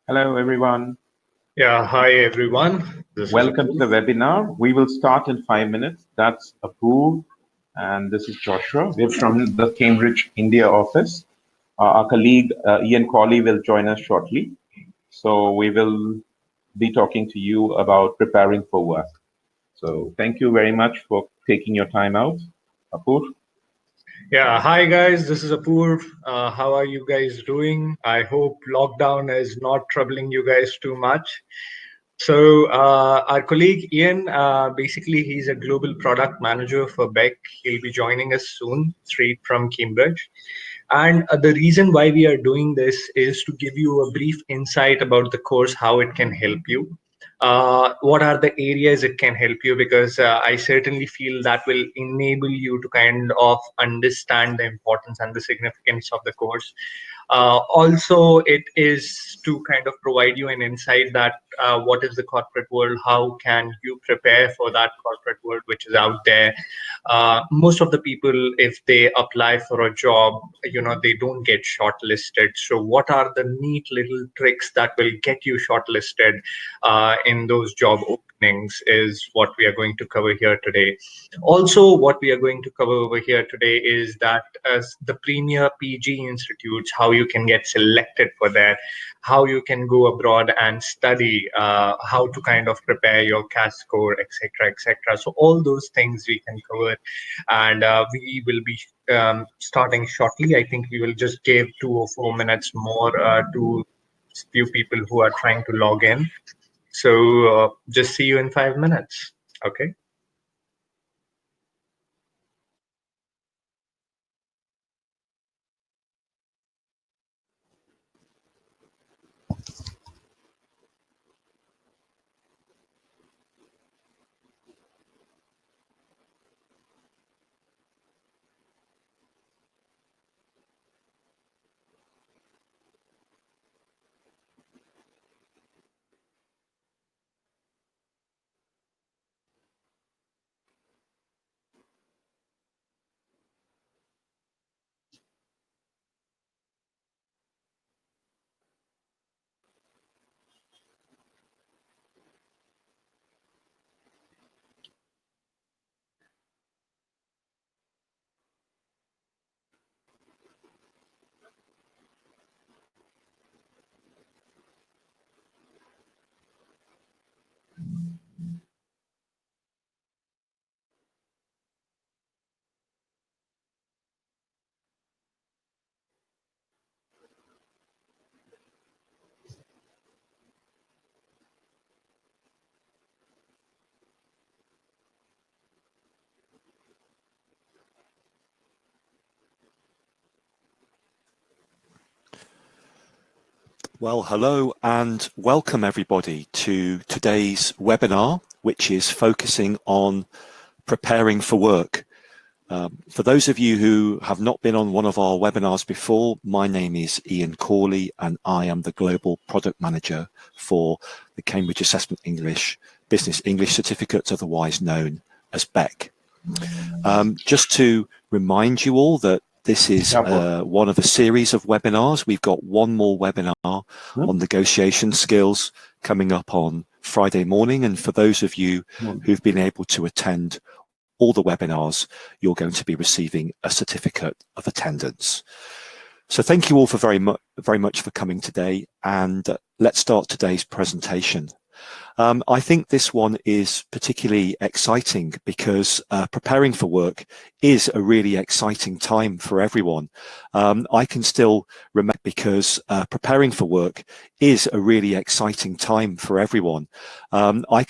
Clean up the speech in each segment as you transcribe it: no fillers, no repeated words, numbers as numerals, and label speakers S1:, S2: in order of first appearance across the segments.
S1: Hello, everyone.
S2: Yeah, hi everyone. This is
S1: Welcome to the webinar. We will start in 5 minutes. That's Apoor, and this is Joshua. We're from the Cambridge, India office. Our colleague Ian Cawley will join us shortly. So we will be talking to you about preparing for work. So thank you very much for taking your time out, Apoor.
S2: Yeah, hi guys. This is Apoor. How are you guys doing? I hope lockdown is not troubling you guys too much. So our colleague Ian, basically he's a global product manager for BEC. He'll be joining us soon, straight from Cambridge. And the reason why we are doing this is to give you a brief insight about the course, how it can help you. What are the areas it can help you? Because I certainly feel that will enable you to kind of understand the importance and the significance of the course. Also, it is to kind of provide you an insight that what is the corporate world, how can you prepare for that corporate world which is out there. Most of the people, if they apply for a job, they don't get shortlisted. So what are the neat little tricks that will get you shortlisted in those job openings is what we are going to cover here today. Also, what we are going to cover over here today is that as the premier PG institutes, how you can get selected for that, how you can go abroad and study, how to kind of prepare your CAS score, etc., etc. So all those things we can cover, and we will be starting shortly. I think we will just give 2 or 4 minutes more to few people who are trying to log in. So just see you in 5 minutes. Okay.
S3: Well, hello and welcome everybody to today's webinar, which is focusing on preparing for work. For those of you who have not been on one of our webinars before, my name is Ian Cawley and I am the Global Product Manager for the Cambridge Assessment English Business English Certificates, otherwise known as BEC. Just to remind you all that this is one of a series of webinars. We've got one more webinar on negotiation skills coming up on Friday morning. And for those of you who've been able to attend all the webinars, you're going to be receiving a certificate of attendance. So thank you all for very much for coming today. And let's start today's presentation. I think this one is particularly exciting because preparing for work is a really exciting time for everyone. I can still remember because preparing for work is a really exciting time for everyone. I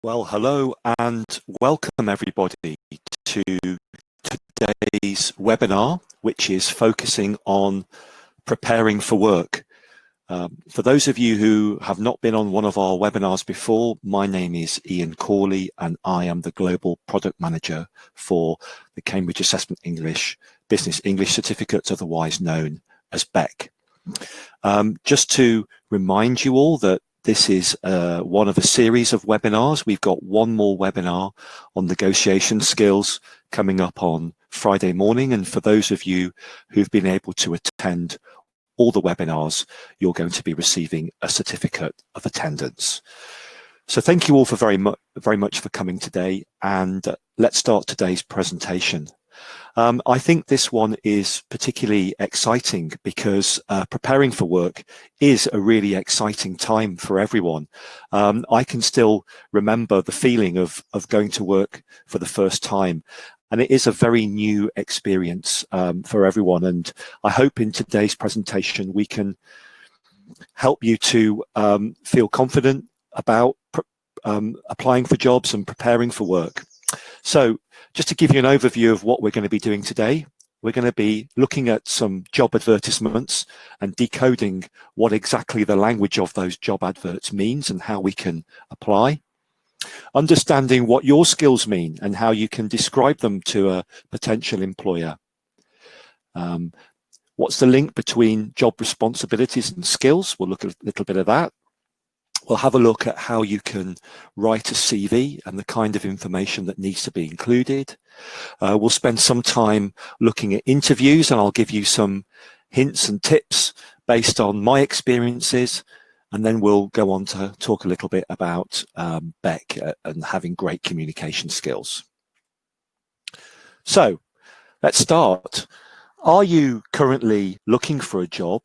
S3: Well, hello and welcome everybody to today's webinar, which is focusing on preparing for work. For those of you who have not been on one of our webinars before, my name is Ian Corley and I am the Global Product Manager for the Cambridge Assessment English Business English Certificates, otherwise known as BEC. Just to remind you all that this is one of a series of webinars. We've got one more webinar on negotiation skills coming up on Friday morning. And for those of you who've been able to attend all the webinars, you're going to be receiving a certificate of attendance. So thank you all for very much for coming today. And let's start today's presentation. I think this one is particularly exciting because preparing for work is a really exciting time for everyone. I can still remember the feeling of going to work for the first time, and it is a very new experience for everyone. And I hope in today's presentation we can help you to feel confident about applying for jobs and preparing for work. So just to give you an overview of what we're going to be doing today, we're going to be looking at some job advertisements and decoding what exactly the language of those job adverts means and how we can apply. Understanding what your skills mean and how you can describe them to a potential employer. What's the link between job responsibilities and skills? We'll look at a little bit of that. We'll have a look at how you can write a CV and the kind of information that needs to be included. We'll spend some time looking at interviews, and I'll give you some hints and tips based on my experiences. And then we'll go on to talk a little bit about BEC and having great communication skills. So let's start. Are you currently looking for a job,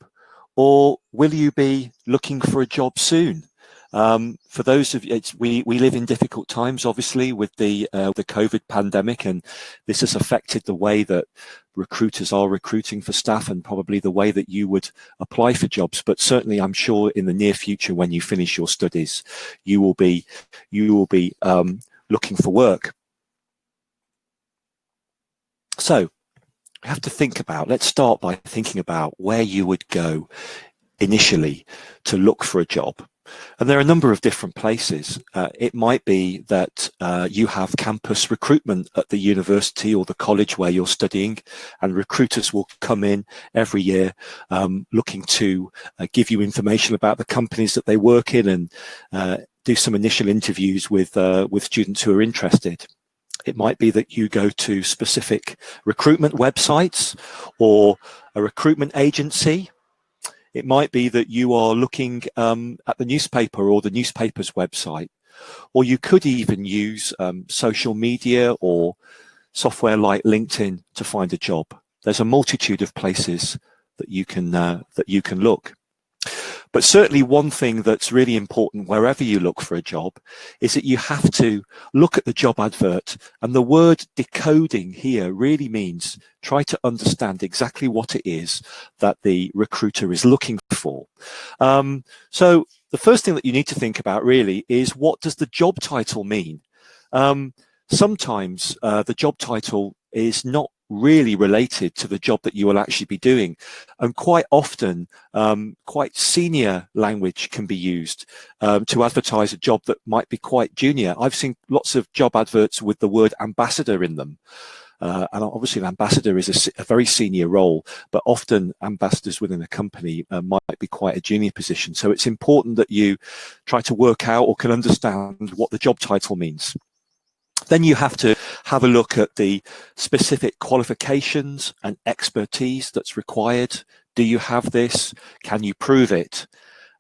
S3: or will you be looking for a job soon? For those of you, we live in difficult times, obviously, with the COVID pandemic, and this has affected the way that recruiters are recruiting for staff and probably the way that you would apply for jobs. But certainly, I'm sure in the near future, when you finish your studies, you will be looking for work. So we have to think about. Let's start by thinking about where you would go initially to look for a job. And there are a number of different places. It might be that you have campus recruitment at the university or the college where you're studying, and recruiters will come in every year looking to give you information about the companies that they work in and do some initial interviews with students who are interested. It might be that you go to specific recruitment websites or a recruitment agency. It might be that you are looking at the newspaper or the newspaper's website, or you could even use social media or software like LinkedIn to find a job. There's a multitude of places that you can look. But certainly one thing that's really important wherever you look for a job is that you have to look at the job advert, and the word decoding here really means try to understand exactly what it is that the recruiter is looking for. So the first thing that you need to think about really is, what does the job title mean? Sometimes the job title is not really related to the job that you will actually be doing, and quite often quite senior language can be used to advertise a job that might be quite junior. I've seen lots of job adverts with the word ambassador in them, and obviously an ambassador is a very senior role, but often ambassadors within a company might be quite a junior position. So it's important that you try to work out or can understand what the job title means. Then you have to have a look at the specific qualifications and expertise that's required. Do you have this? Can you prove it?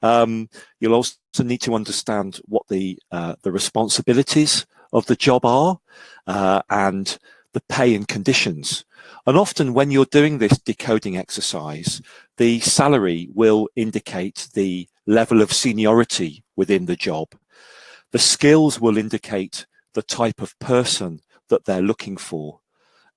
S3: You'll also need to understand what the responsibilities of the job are and the pay and conditions. And often when you're doing this decoding exercise, the salary will indicate the level of seniority within the job. The skills will indicate the type of person that they're looking for.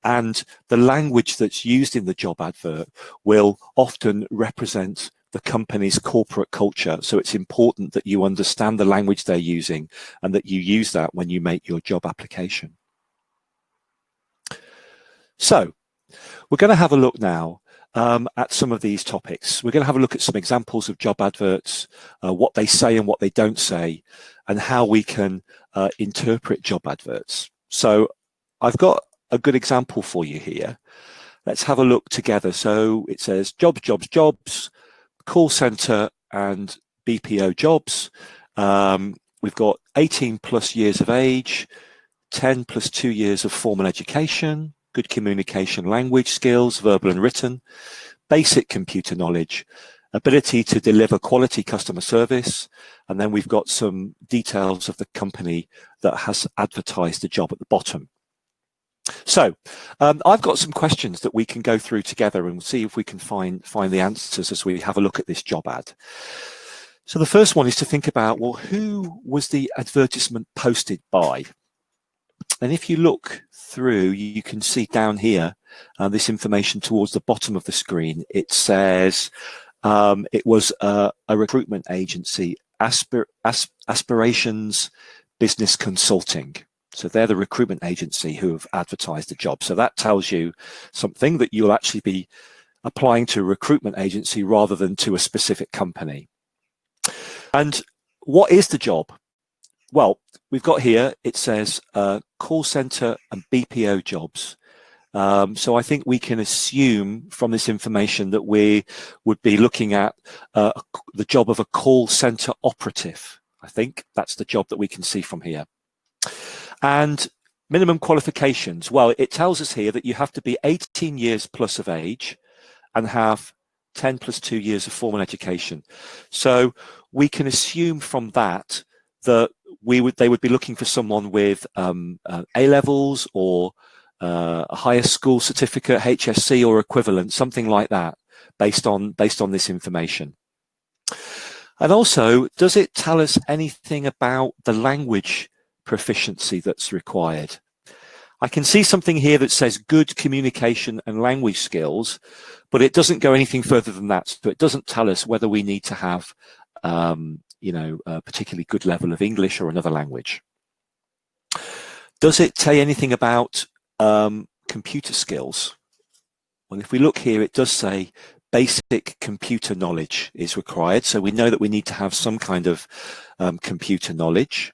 S3: And the language that's used in the job advert will often represent the company's corporate culture. So it's important that you understand the language they're using and that you use that when you make your job application. So we're going to have a look now at some of these topics. We're going to have a look at some examples of job adverts, what they say and what they don't say, and how we can interpret job adverts. So I've got a good example for you here. Let's have a look together. So it says jobs, jobs, jobs, call center and BPO jobs. We've got 18 plus years of age, 10 plus 2 years of formal education, good communication language skills, verbal and written, basic computer knowledge, ability to deliver quality customer service, and then we've got some details of the company that has advertised the job at the bottom. So I've got some questions that we can go through together and see if we can find the answers as we have a look at this job ad. So the first one is to think about, well, who was the advertisement posted by? And if you look through, you can see down here this information towards the bottom of the screen. It says it was a recruitment agency, Aspirations Business Consulting. So they're the recruitment agency who have advertised the job. So that tells you something, that you'll actually be applying to a recruitment agency rather than to a specific company. And what is the job? Well, we've got here, it says call center and BPO jobs. So I think we can assume from this information that we would be looking at the job of a call center operative. I think that's the job that we can see from here. And minimum qualifications. Well, it tells us here that you have to be 18 years plus of age and have 10 plus 2 years of formal education. So we can assume from that that they would be looking for someone with A-levels or a higher school certificate, HSC or equivalent, something like that, based on this information. And also, does it tell us anything about the language proficiency that's required? I can see something here that says good communication and language skills, but it doesn't go anything further than that. So it doesn't tell us whether we need to have a particularly good level of English or another language. Does it say anything about computer skills? Well, if we look here, it does say basic computer knowledge is required. So we know that we need to have some kind of computer knowledge.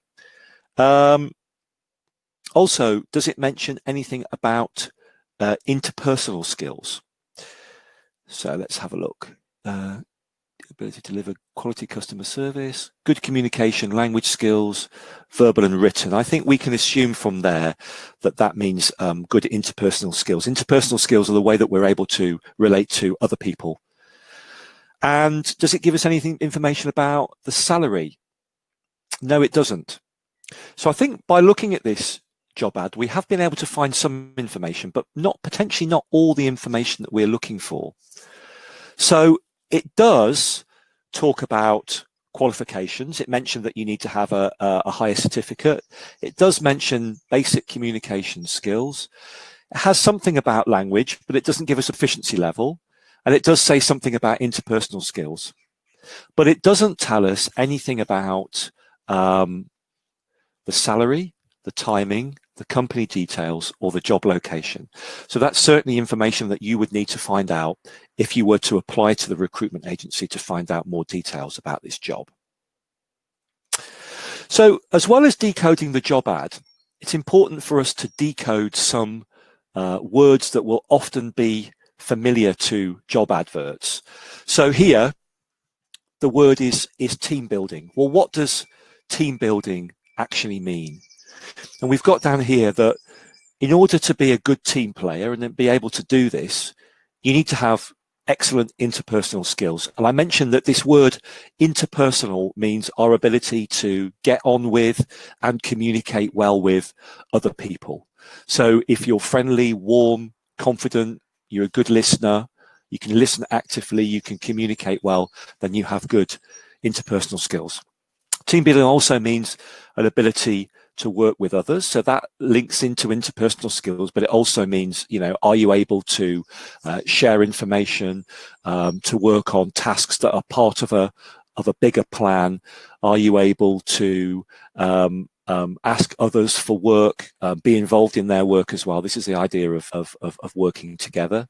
S3: Also, does it mention anything about interpersonal skills? So let's have a look. Ability to deliver quality customer service, good communication, language skills, verbal and written. I think we can assume from there that that means good interpersonal skills. Interpersonal skills are the way that we're able to relate to other people. And does it give us information about the salary? No, it doesn't. So I think by looking at this job ad, we have been able to find some information, but potentially not all the information that we're looking for. So it does talk about qualifications. It mentioned that you need to have a higher certificate. It does mention basic communication skills. It has something about language, but it doesn't give us a proficiency level. And it does say something about interpersonal skills. But it doesn't tell us anything about the salary, the timing, the company details, or the job location. So that's certainly information that you would need to find out if you were to apply to the recruitment agency to find out more details about this job. So as well as decoding the job ad, it's important for us to decode some words that will often be familiar to job adverts. So here, the word is team building. Well, what does team building actually mean? And we've got down here that in order to be a good team player and then be able to do this, you need to have excellent interpersonal skills. And I mentioned that this word interpersonal means our ability to get on with and communicate well with other people. So if you're friendly, warm, confident, you're a good listener, you can listen actively, you can communicate well, then you have good interpersonal skills. Team building also means an ability to work with others. So that links into interpersonal skills, but it also means, are you able to share information, to work on tasks that are part of a bigger plan? Are you able to ask others for work, be involved in their work as well? This is the idea of working together.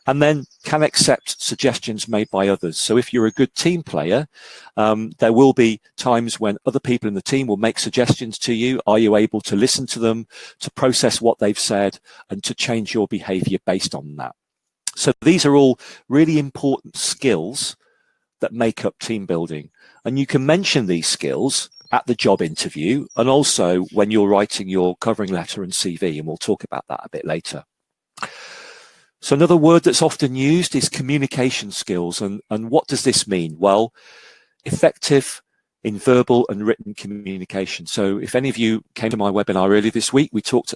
S3: And then can accept suggestions made by others. So if you're a good team player, there will be times when other people in the team will make suggestions to you. Are you able to listen to them, to process what they've said, and to change your behavior based on that? So these are all really important skills that make up team building. And you can mention these skills at the job interview and also when you're writing your covering letter and CV, and we'll talk about that a bit later. So another word that's often used is communication skills. And what does this mean? Well, effective in verbal and written communication. So if any of you came to my webinar earlier this week, we talked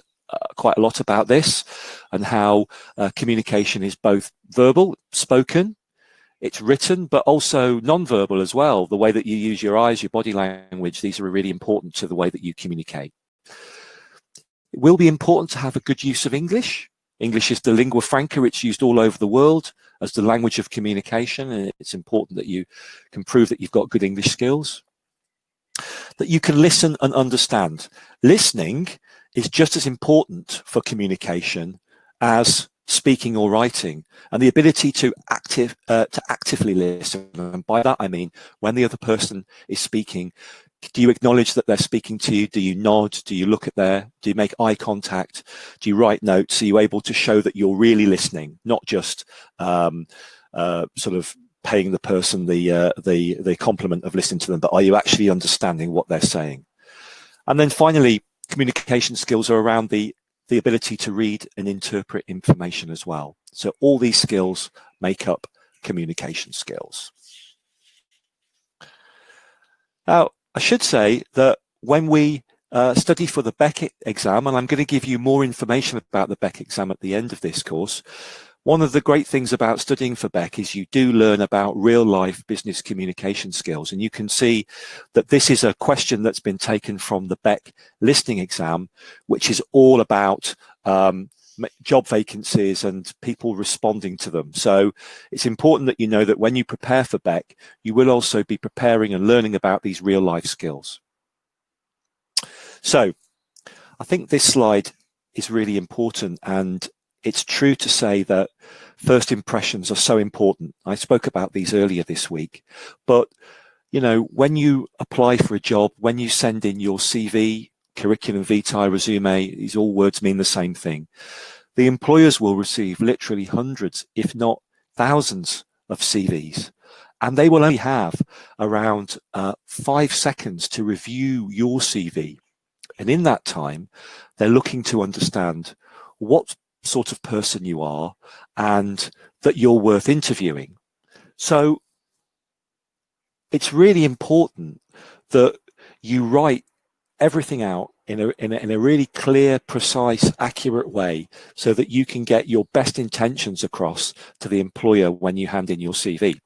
S3: quite a lot about this and how communication is both verbal, spoken, it's written, but also non-verbal as well. The way that you use your eyes, your body language, these are really important to the way that you communicate. It will be important to have a good use of English. English is the lingua franca. It's used all over the world as the language of communication, and it's important that you can prove that you've got good English skills. That you can listen and understand. Listening is just as important for communication as speaking or writing, and the ability to actively listen. And by that I mean when the other person is speaking, do you acknowledge that they're speaking to you? Do you nod? Do you look at do you make eye contact? Do you write notes? Are you able to show that you're really listening, not just sort of paying the person the compliment of listening to them, but are you actually understanding what they're saying? And then finally, communication skills are around the ability to read and interpret information as well. So all these skills make up communication skills. Now, I should say that when we study for the BEC exam, and I'm going to give you more information about the BEC exam at the end of this course, one of the great things about studying for BEC is you do learn about real-life business communication skills. And you can see that this is a question that's been taken from the BEC listening exam, which is all about job vacancies and people responding to them. So it's important that you know that when you prepare for BEC, you will also be preparing and learning about these real life skills. So I think this slide is really important, and it's true to say that first impressions are so important. I spoke about these earlier this week, but when you apply for a job, when you send in your CV, curriculum vitae, resume, these all words mean the same thing. The employers will receive literally hundreds, if not thousands of CVs, and they will only have around 5 seconds to review your CV. And in that time, they're looking to understand what sort of person you are and that you're worth interviewing. So it's really important that you write everything out in a really clear, precise, accurate way so that you can get your best intentions across to the employer when you hand in your CV.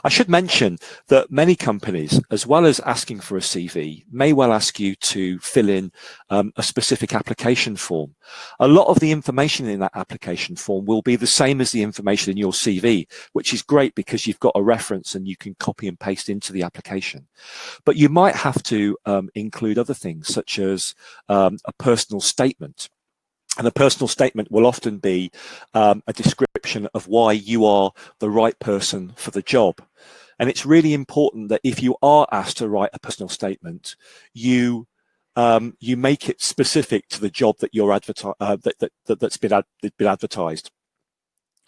S3: I should mention that many companies, as well as asking for a CV, may well ask you to fill in a specific application form. A lot of the information in that application form will be the same as the information in your CV, which is great because you've got a reference and you can copy and paste into the application. But you might have to include other things, such as a personal statement. And a personal statement will often be a description of why you are the right person for the job. And it's really important that if you are asked to write a personal statement, you make it specific to the job that you're that's been advertised.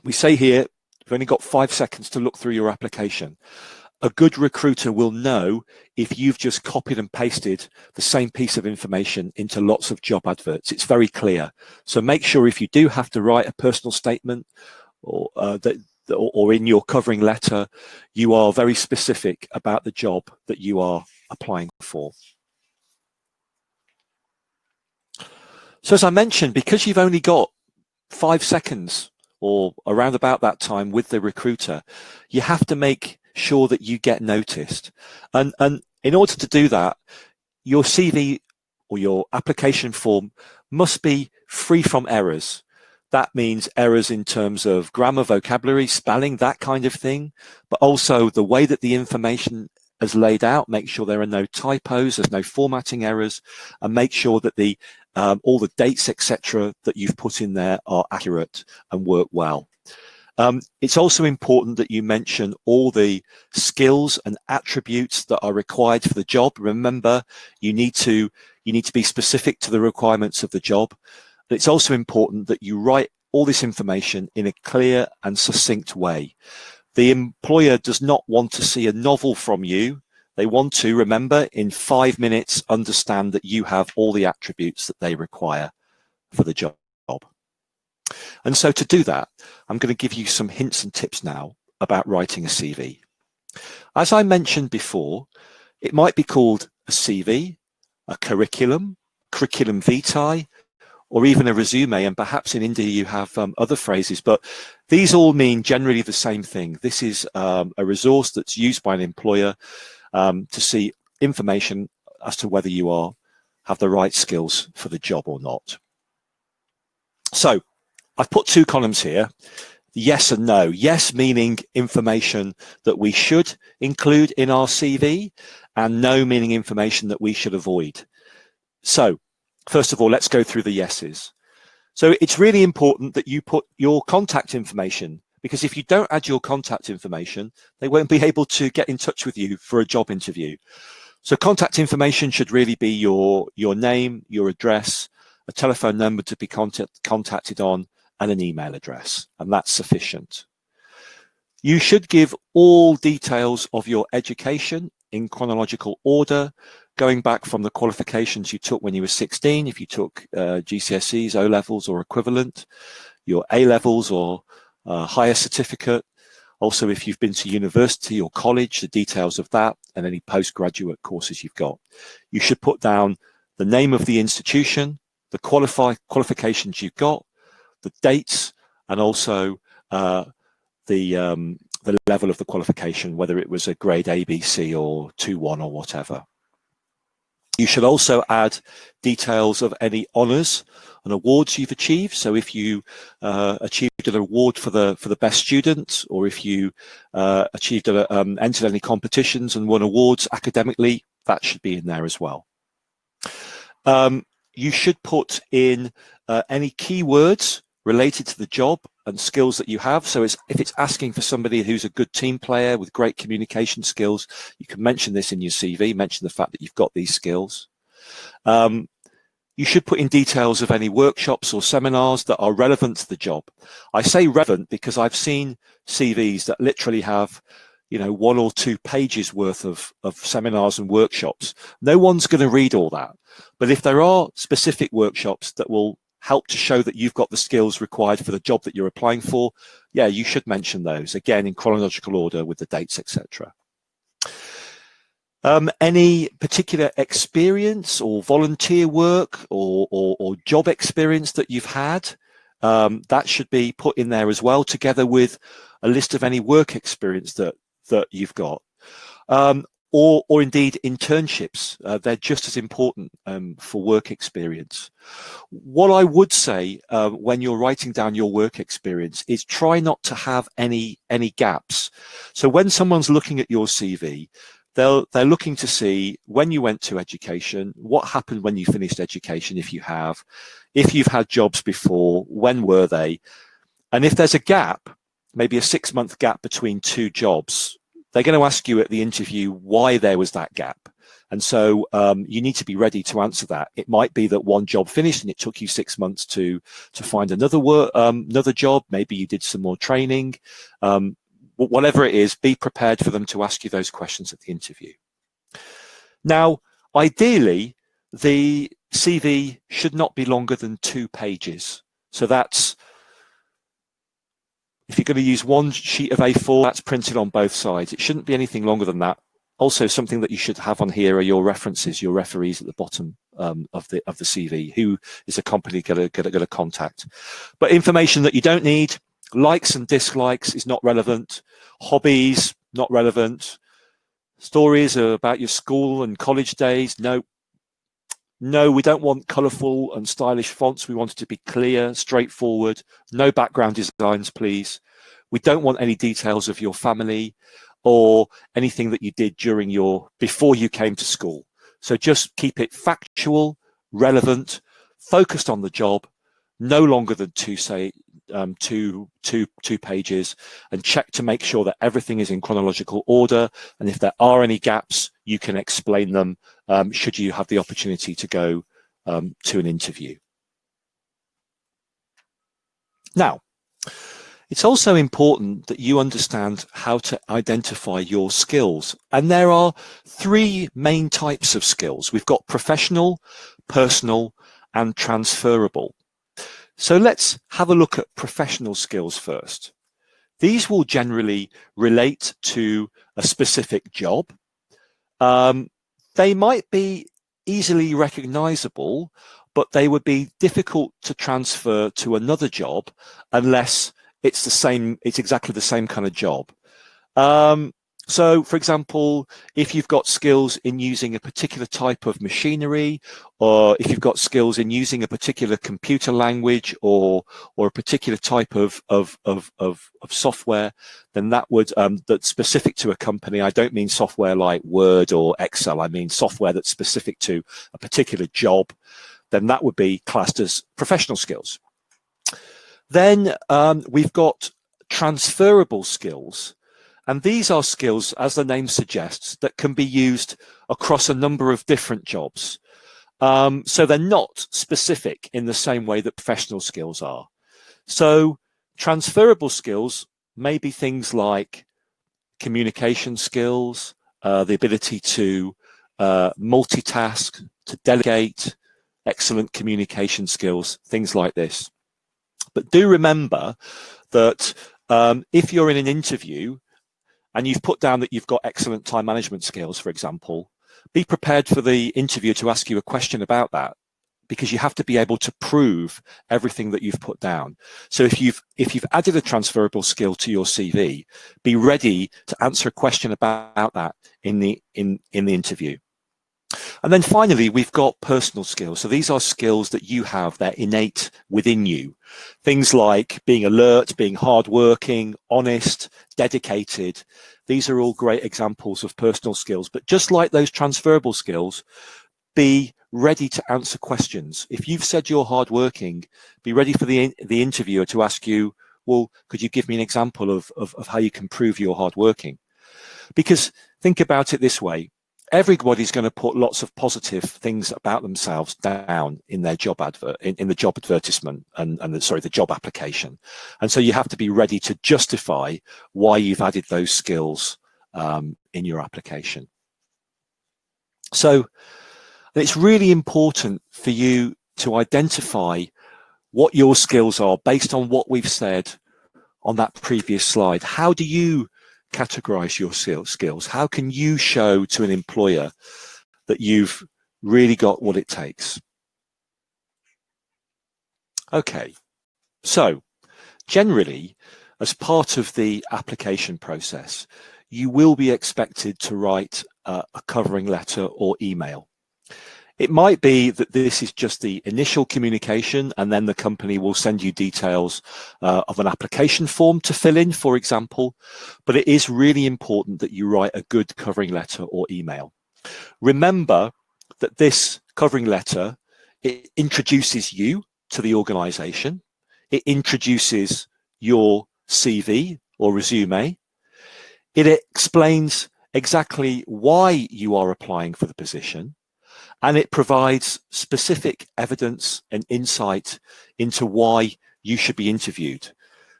S3: We say here, you've only got 5 seconds to look through your application. A good recruiter will know if you've just copied and pasted the same piece of information into lots of job adverts. It's very clear. So make sure if you do have to write a personal statement or in your covering letter, you are very specific about the job that you are applying for. So as I mentioned, because you've only got 5 seconds or around about that time with the recruiter, you have to make sure that you get noticed. And in order to do that, your CV or your application form must be free from errors. That means errors in terms of grammar, vocabulary, spelling, that kind of thing, but also the way that the information is laid out. Make sure there are no typos, there's no formatting errors, and make sure that the all the dates, etc., that you've put in there are accurate and work well. It's also important that you mention all the skills and attributes that are required for the job. Remember, you need to be specific to the requirements of the job. But it's also important that you write all this information in a clear and succinct way. The employer does not want to see a novel from you. They want to, remember, in 5 minutes, understand that you have all the attributes that they require for the job. And so to do that, I'm going to give you some hints and tips now about writing a CV. As I mentioned before, it might be called a CV, a curriculum vitae, or even a resume, and perhaps in India you have other phrases, but these all mean generally the same thing. This is a resource that's used by an employer to see information as to whether you have the right skills for the job or not. So I've put 2 columns here, yes and no. Yes meaning information that we should include in our CV, and no meaning information that we should avoid. So first of all, let's go through the yeses. So it's really important that you put your contact information, because if you don't add your contact information, they won't be able to get in touch with you for a job interview. So contact information should really be your name, your address, a telephone number to be contacted on, and an email address, and that's sufficient. You should give all details of your education in chronological order, going back from the qualifications you took when you were 16, if you took GCSEs, O-levels or equivalent, your A-levels or higher certificate. Also, if you've been to university or college, the details of that, and any postgraduate courses you've got. You should put down the name of the institution, the qualifications you've got, the dates, and also the level of the qualification, whether it was a grade A, B, C or 2-1 or whatever. You should also add details of any honours and awards you've achieved. So if you achieved an award for the best student, or if you entered any competitions and won awards academically, that should be in there as well. You should put in any keywords related to the job and skills that you have. So if it's asking for somebody who's a good team player with great communication skills, you can mention this in your CV, mention the fact that you've got these skills. You should put in details of any workshops or seminars that are relevant to the job. I say relevant because I've seen CVs that literally have, 1 or 2 pages worth of seminars and workshops. No one's going to read all that. But if there are specific workshops that will help to show that you've got the skills required for the job that you're applying for, yeah, you should mention those, again, in chronological order with the dates, etc. Any particular experience or volunteer work or job experience that you've had, that should be put in there as well, together with a list of any work experience that you've got. Or indeed internships, they're just as important for work experience. What I would say when you're writing down your work experience is try not to have any gaps. So when someone's looking at your CV, they're looking to see when you went to education, what happened when you finished education, if you've had jobs before, when were they? And if there's a gap, maybe a 6-month gap between 2 jobs, they're going to ask you at the interview why there was that gap. And so you need to be ready to answer that. It might be that one job finished and it took you 6 months to find another job. Maybe you did some more training. Whatever it is, be prepared for them to ask you those questions at the interview. Now, ideally, the CV should not be longer than 2 pages. So that's, if you're going to use one sheet of A4, that's printed on both sides. It shouldn't be anything longer than that. Also, something that you should have on here are your references, your referees at the bottom of the CV. Who is a company going to contact? But information that you don't need, likes and dislikes, is not relevant. Hobbies, not relevant. Stories about your school and college days, no no, we don't want colorful and stylish fonts. We want it to be clear, straightforward. No background designs, please. We don't want any details of your family or anything that you did before you came to school. So just keep it factual, relevant, focused on the job, no longer than two pages, and check to make sure that everything is in chronological order. And if there are any gaps, you can explain them should you have the opportunity to go to an interview. Now, it's also important that you understand how to identify your skills. And there are three main types of skills. We've got professional, personal, and transferable. So let's have a look at professional skills first. These will generally relate to a specific job. They might be easily recognizable, but they would be difficult to transfer to another job unless it's exactly the same kind of job. So, for example, if you've got skills in using a particular type of machinery, or if you've got skills in using a particular computer language or a particular type of software, then that's specific to a company. I don't mean software like Word or Excel. I mean software that's specific to a particular job. Then that would be classed as professional skills. Then we've got transferable skills. And these are skills, as the name suggests, that can be used across a number of different jobs. So they're not specific in the same way that professional skills are. So transferable skills may be things like communication skills, the ability to multitask, to delegate, excellent communication skills, things like this. But do remember that if you're in an interview and you've put down that you've got excellent time management skills, for example, be prepared for the interviewer to ask you a question about that, because you have to be able to prove everything that you've put down. So if you've added a transferable skill to your CV, be ready to answer a question about that in the interview. And then finally, we've got personal skills. So these are skills that you have, they're innate within you. Things like being alert, being hardworking, honest, dedicated. These are all great examples of personal skills. But just like those transferable skills, be ready to answer questions. If you've said you're hardworking, be ready for the interviewer to ask you, well, could you give me an example of how you can prove you're hardworking? Because think about it this way. Everybody's going to put lots of positive things about themselves down in their job advert, in the job advertisement and the job application. And so you have to be ready to justify why you've added those skills in your application. So it's really important for you to identify what your skills are based on what we've said on that previous slide. How do you categorize your skills? How can you show to an employer that you've really got what it takes? Okay, so generally, as part of the application process, you will be expected to write a covering letter or email. It might be that this is just the initial communication, and then the company will send you details of an application form to fill in, for example. But it is really important that you write a good covering letter or email. Remember that this covering letter, it introduces you to the organization. It introduces your CV or resume. It explains exactly why you are applying for the position. And it provides specific evidence and insight into why you should be interviewed.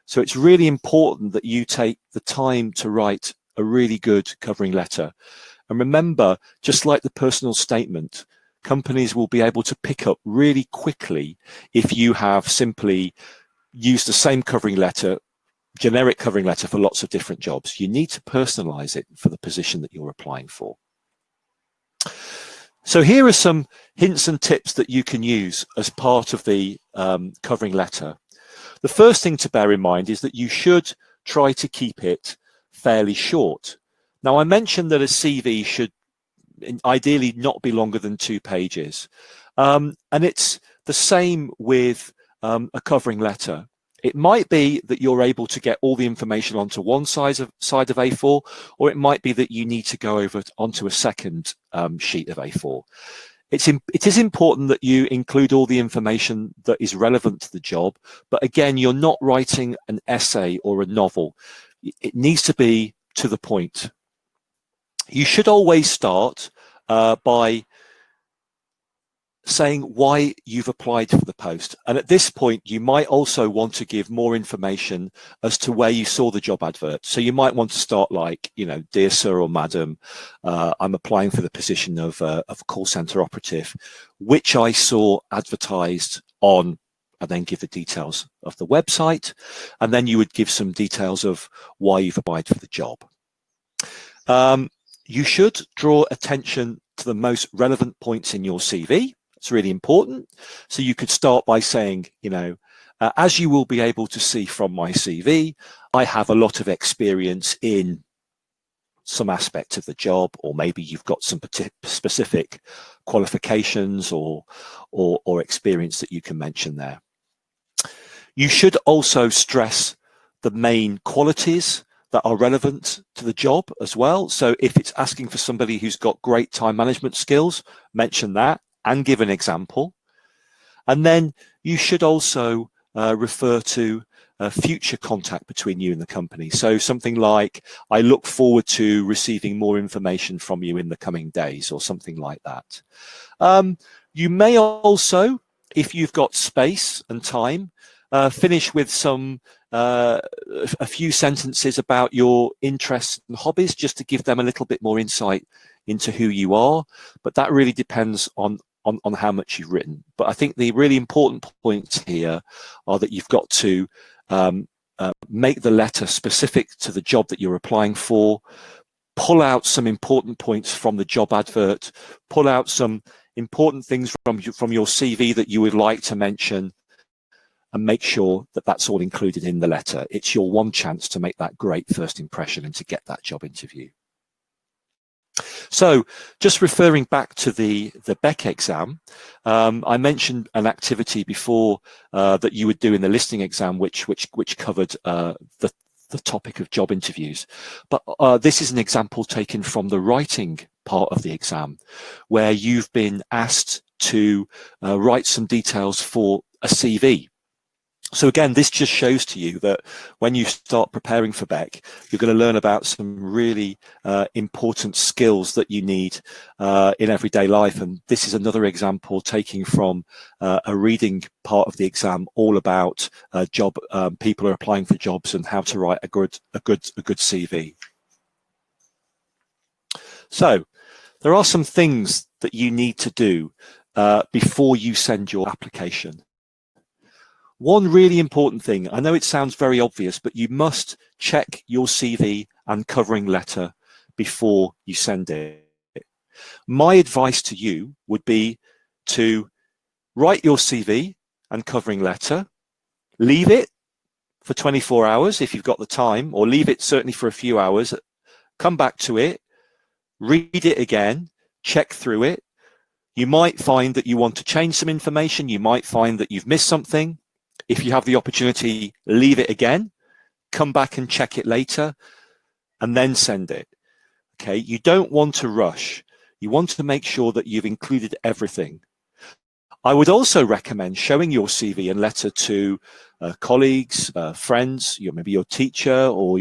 S3: So it's really important that you take the time to write a really good covering letter. And remember, just like the personal statement, companies will be able to pick up really quickly if you have simply used the same covering letter, generic covering letter for lots of different jobs. You need to personalize it for the position that you're applying for. So here are some hints and tips that you can use as part of the covering letter. The first thing to bear in mind is that you should try to keep it fairly short. Now, I mentioned that a CV should ideally not be longer than 2 pages. And it's the same with a covering letter. It might be that you're able to get all the information onto one side of A4, or it might be that you need to go over onto a second sheet of A4. It is important that you include all the information that is relevant to the job, but again, you're not writing an essay or a novel. It needs to be to the point. You should always start by saying why you've applied for the post. And at this point, you might also want to give more information as to where you saw the job advert. So you might want to start like, you know, dear sir or madam, I'm applying for the position of a call center operative, which I saw advertised on, and then give the details of the website. And then you would give some details of why you've applied for the job. You should draw attention to the most relevant points in your CV. It's really important. So you could start by saying, you know, as you will be able to see from my CV, I have a lot of experience in some aspect of the job, or maybe you've got some specific qualifications or experience that you can mention there. You should also stress the main qualities that are relevant to the job as well. So if it's asking for somebody who's got great time management skills, mention that and give an example. And then you should also refer to future contact between you and the company. So something like, I look forward to receiving more information from you in the coming days, or something like that. You may also, if you've got space and time, finish with a few sentences about your interests and hobbies, just to give them a little bit more insight into who you are. But that really depends on how much you've written. But I think the really important points here are that you've got to make the letter specific to the job that you're applying for, pull out some important points from the job advert, pull out some important things from your CV that you would like to mention, and make sure that that's all included in the letter. It's your one chance to make that great first impression and to get that job interview. So just referring back to the BEC exam, I mentioned an activity before that you would do in the listening exam, which covered the topic of job interviews. But this is an example taken from the writing part of the exam, where you've been asked to write some details for a CV. So again, this just shows to you that when you start preparing for BEC, you're going to learn about some really important skills that you need in everyday life. And this is another example taking from a reading part of the exam, all about people are applying for jobs and how to write a good CV. So there are some things that you need to do before you send your application. One really important thing, I know it sounds very obvious, but you must check your CV and covering letter before you send it. My advice to you would be to write your CV and covering letter, leave it for 24 hours if you've got the time, or leave it certainly for a few hours, come back to it, read it again, check through it. You might find that you want to change some information. You might find that you've missed something. If you have the opportunity, leave it again, come back and check it later, and then send it. Okay, you don't want to rush. You want to make sure that you've included everything. I would also recommend showing your CV and letter to colleagues, friends, maybe your teacher or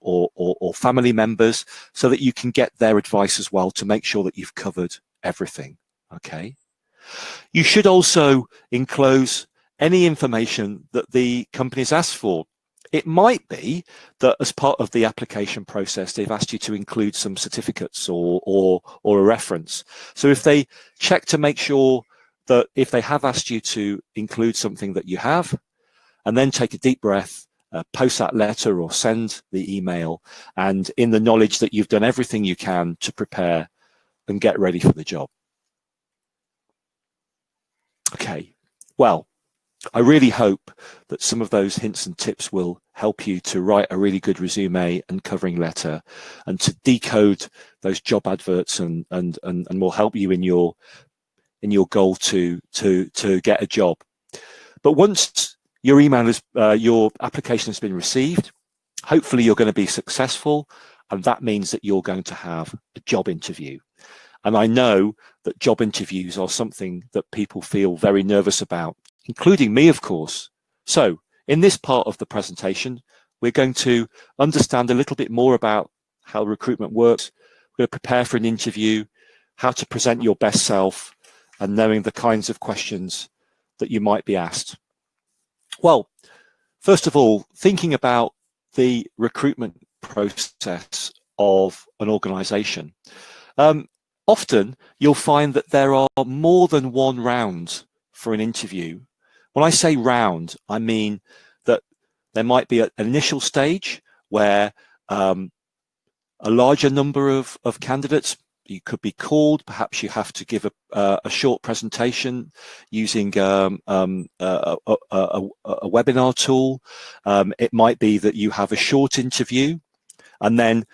S3: or family members, so that you can get their advice as well to make sure that you've covered everything. Okay. You should also enclose any information that the company's asked for. It might be that as part of the application process, they've asked you to include some certificates or a reference. So if they check to make sure that if they have asked you to include something that you have, and then take a deep breath, post that letter or send the email, and in the knowledge that you've done everything you can to prepare and get ready for the job. Okay, well, I really hope that some of those hints and tips will help you to write a really good resume and covering letter, and to decode those job adverts and will help you in your in your goal to get a job. But once your your application has been received, hopefully you're going to be successful, and that means that you're going to have a job interview. And I know that job interviews are something that people feel very nervous about, including me, of course. So in this part of the presentation, we're going to understand a little bit more about how recruitment works. We're going to prepare for an interview, how to present your best self, and knowing the kinds of questions that you might be asked. Well, first of all, thinking about the recruitment process of an organization. Often you'll find that there are more than one round for an interview. When I say round, I mean that there might be an initial stage where a larger number of candidates, you could be called, perhaps you have to give a short presentation using a webinar tool. It might be that you have a short interview, and then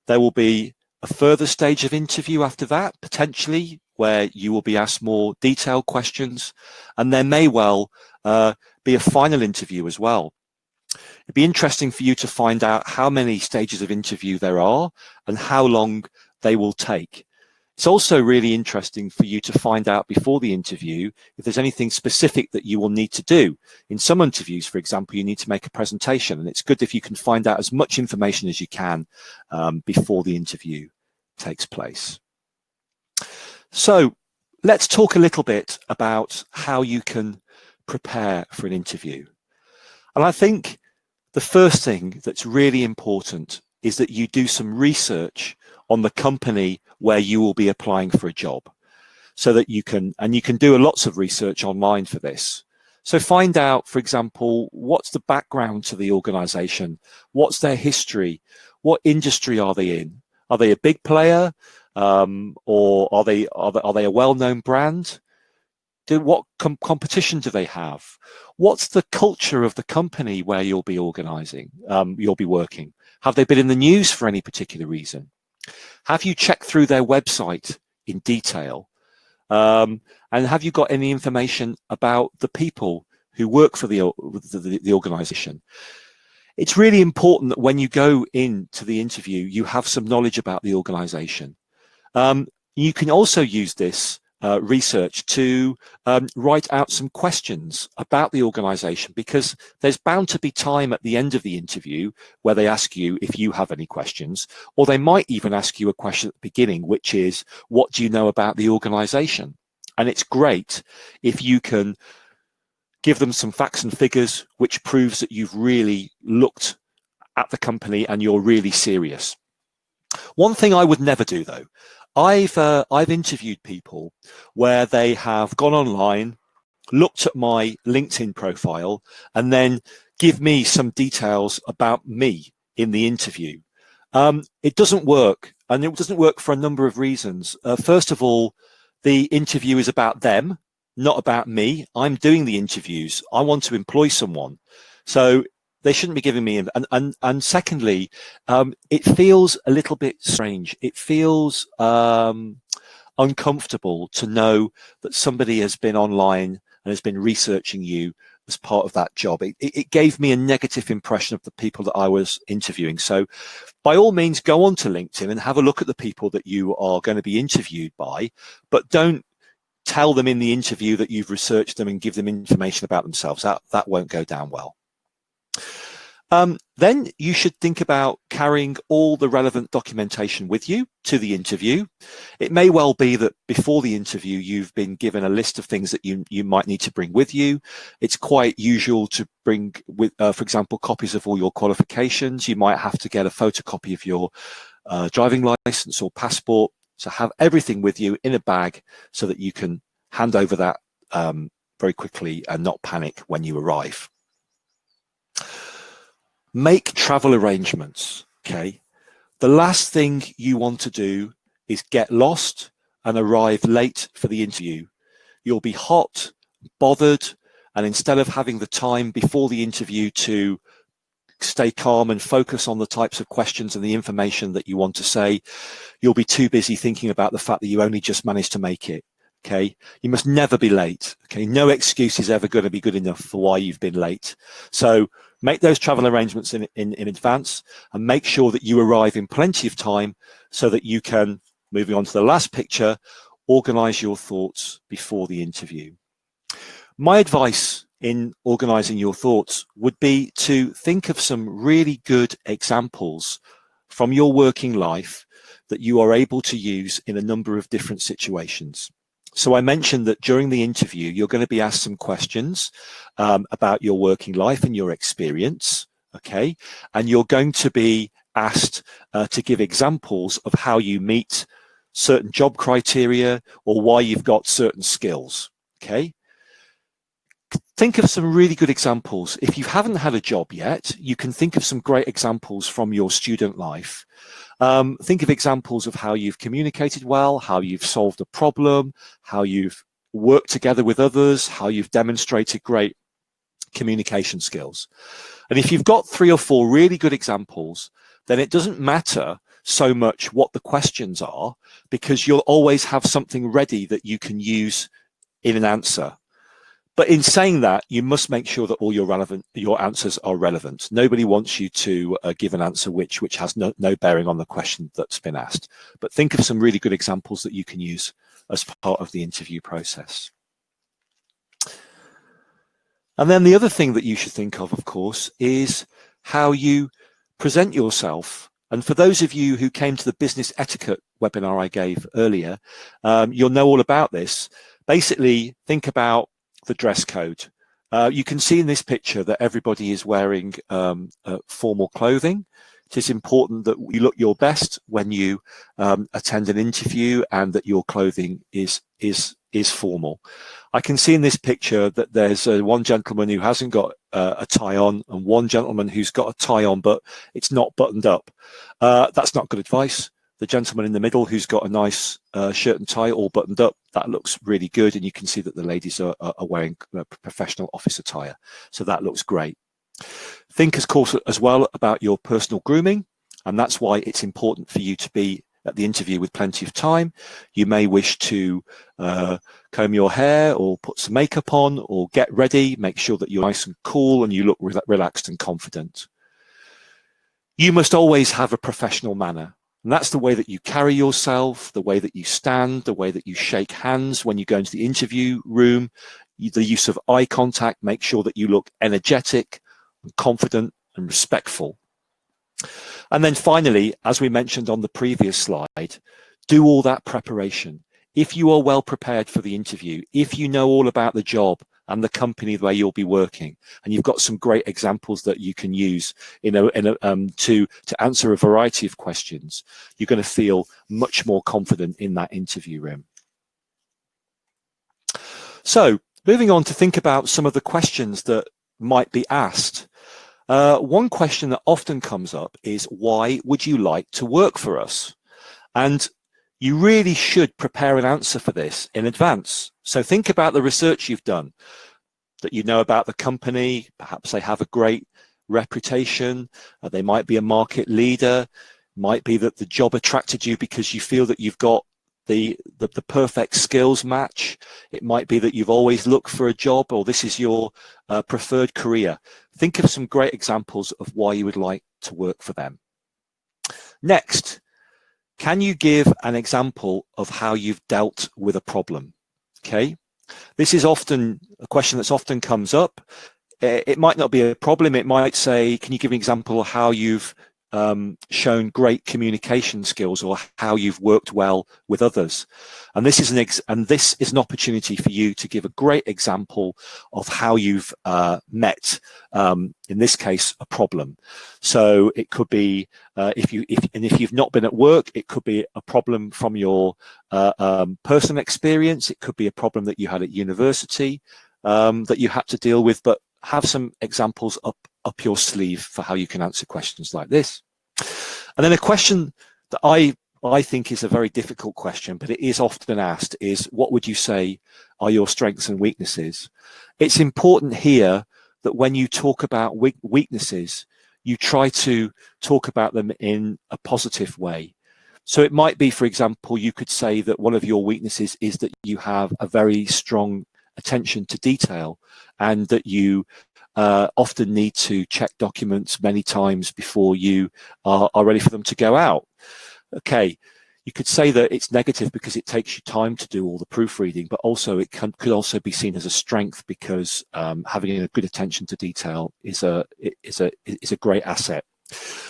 S3: there will be a further stage of interview after that, potentially, where you will be asked more detailed questions, and there may well be a final interview as well. It'd be interesting for you to find out how many stages of interview there are and how long they will take. It's also really interesting for you to find out before the interview if there's anything specific that you will need to do. In some interviews, for example, you need to make a presentation, and it's good if you can find out as much information as you can before the interview takes place. So let's talk a little bit about how you can prepare for an interview. And I think the first thing that's really important is that you do some research on the company where you will be applying for a job, so that you can do lots of research online for this. So find out, for example, what's the background to the organization? What's their history? What industry are they in? Are they a big player? Or are they a well-known brand? What competition do they have? What's the culture of the company where you'll be organizing, you'll be working? Have they been in the news for any particular reason? Have you checked through their website in detail? And have you got any information about the people who work for the organization? It's really important that when you go into the interview, you have some knowledge about the organization. You can also use this research to write out some questions about the organization, because there's bound to be time at the end of the interview where they ask you if you have any questions, or they might even ask you a question at the beginning, which is, what do you know about the organization? And it's great if you can give them some facts and figures which proves that you've really looked at the company and you're really serious. One thing I would never do, though, I've interviewed people where they have gone online, looked at my LinkedIn profile, and then give me some details about me in the interview. It doesn't work, and it doesn't work for a number of reasons. First of all, the interview is about them, not about me. I'm doing the interviews. I want to employ someone. So they shouldn't be giving me, and secondly, it feels a little bit strange. It feels uncomfortable to know that somebody has been online and has been researching you as part of that job. It gave me a negative impression of the people that I was interviewing. So by all means, go onto LinkedIn and have a look at the people that you are going to be interviewed by, but don't tell them in the interview that you've researched them and give them information about themselves. That won't go down well. Then you should think about carrying all the relevant documentation with you to the interview. It may well be that before the interview, you've been given a list of things that you might need to bring with you. It's quite usual to bring with, for example, copies of all your qualifications. You might have to get a photocopy of your driving license or passport. So have everything with you in a bag so that you can hand over that very quickly and not panic when you arrive. Make travel arrangements, okay? The last thing you want to do is get lost and arrive late for the interview. You'll be hot, bothered, and instead of having the time before the interview to stay calm and focus on the types of questions and the information that you want to say, you'll be too busy thinking about the fact that you only just managed to make it. Okay, you must never be late. Okay, no excuse is ever going to be good enough for why you've been late. So make those travel arrangements in advance, and make sure that you arrive in plenty of time so that you can, moving on to the last picture, organize your thoughts before the interview. My advice in organizing your thoughts would be to think of some really good examples from your working life that you are able to use in a number of different situations. So I mentioned that during the interview, you're going to be asked some questions about your working life and your experience, okay? And you're going to be asked to give examples of how you meet certain job criteria or why you've got certain skills, okay? Think of some really good examples. If you haven't had a job yet, you can think of some great examples from your student life. Think of examples of how you've communicated well, how you've solved a problem, how you've worked together with others, how you've demonstrated great communication skills. And if you've got 3 or 4 really good examples, then it doesn't matter so much what the questions are, because you'll always have something ready that you can use in an answer. But in saying that, you must make sure that all your answers are relevant. Nobody wants you to give an answer which has no bearing on the question that's been asked. But think of some really good examples that you can use as part of the interview process. And then the other thing that you should think of course, is how you present yourself. And for those of you who came to the business etiquette webinar I gave earlier, you'll know all about this. Basically, think about the dress code. You can see in this picture that everybody is wearing formal clothing. It is important that you look your best when you attend an interview, and that your clothing is formal. I can see in this picture that there's one gentleman who hasn't got a tie on, and one gentleman who's got a tie on but it's not buttoned up. That's not good advice. The gentleman in the middle who's got a nice shirt and tie all buttoned up, that looks really good, and you can see that the ladies are wearing professional office attire, so that looks great. Think of course as well about your personal grooming, and that's why it's important for you to be at the interview with plenty of time. You may wish to comb your hair or put some makeup on or get ready. Make sure that you're nice and cool and you look relaxed and confident. You must always have a professional manner. And that's the way that you carry yourself, the way that you stand, the way that you shake hands when you go into the interview room, the use of eye contact. Make sure that you look energetic and confident and respectful. And then finally, as we mentioned on the previous slide, do all that preparation. If you are well prepared for the interview, if you know all about the job and the company where you'll be working, and you've got some great examples that you can use to answer a variety of questions, you're going to feel much more confident in that interview room. So moving on to think about some of the questions that might be asked. One question that often comes up is, why would you like to work for us? And you really should prepare an answer for this in advance. So think about the research you've done, that you know about the company. Perhaps they have a great reputation. They might be a market leader. Might be that the job attracted you because you feel that you've got the perfect skills match. It might be that you've always looked for a job, or this is your preferred career. Think of some great examples of why you would like to work for them. Next, can you give an example of how you've dealt with a problem? Okay, this is often a question that's often comes up. It might not be a problem. It might say, can you give an example of how you've shown great communication skills, or how you've worked well with others? And this is an opportunity for you to give a great example of how you've met, in this case, a problem. So it could be if you've not been at work, it could be a problem from your personal experience. It could be a problem that you had at university that you had to deal with. But have some examples up your sleeve for how you can answer questions like this. And then a question that I think is a very difficult question, but it is often asked, is what would you say are your strengths and weaknesses? It's important here that when you talk about weaknesses, you try to talk about them in a positive way. So it might be, for example, you could say that one of your weaknesses is that you have a very strong attention to detail, and that you often need to check documents many times before you are ready for them to go out. Okay, you could say that it's negative because it takes you time to do all the proofreading, but also it could also be seen as a strength because having a good attention to detail is a great asset.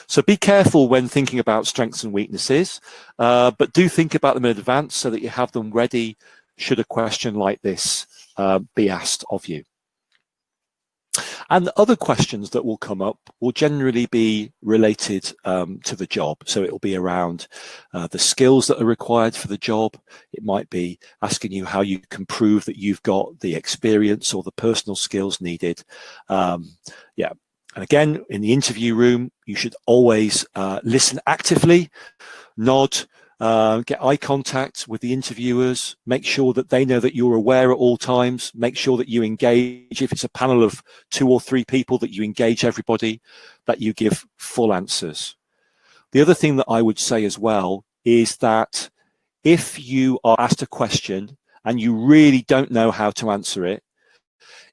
S3: So be careful when thinking about strengths and weaknesses, but do think about them in advance so that you have them ready should a question like this be asked of you. And other questions that will come up will generally be related to the job. So it will be around the skills that are required for the job. It might be asking you how you can prove that you've got the experience or the personal skills needed. Yeah. And again, in the interview room, you should always listen actively, nod, get eye contact with the interviewers, make sure that they know that you're aware at all times, make sure that you engage. If it's a panel of 2 or 3 people, that you engage everybody, that you give full answers. The other thing that I would say as well is that if you are asked a question and you really don't know how to answer it,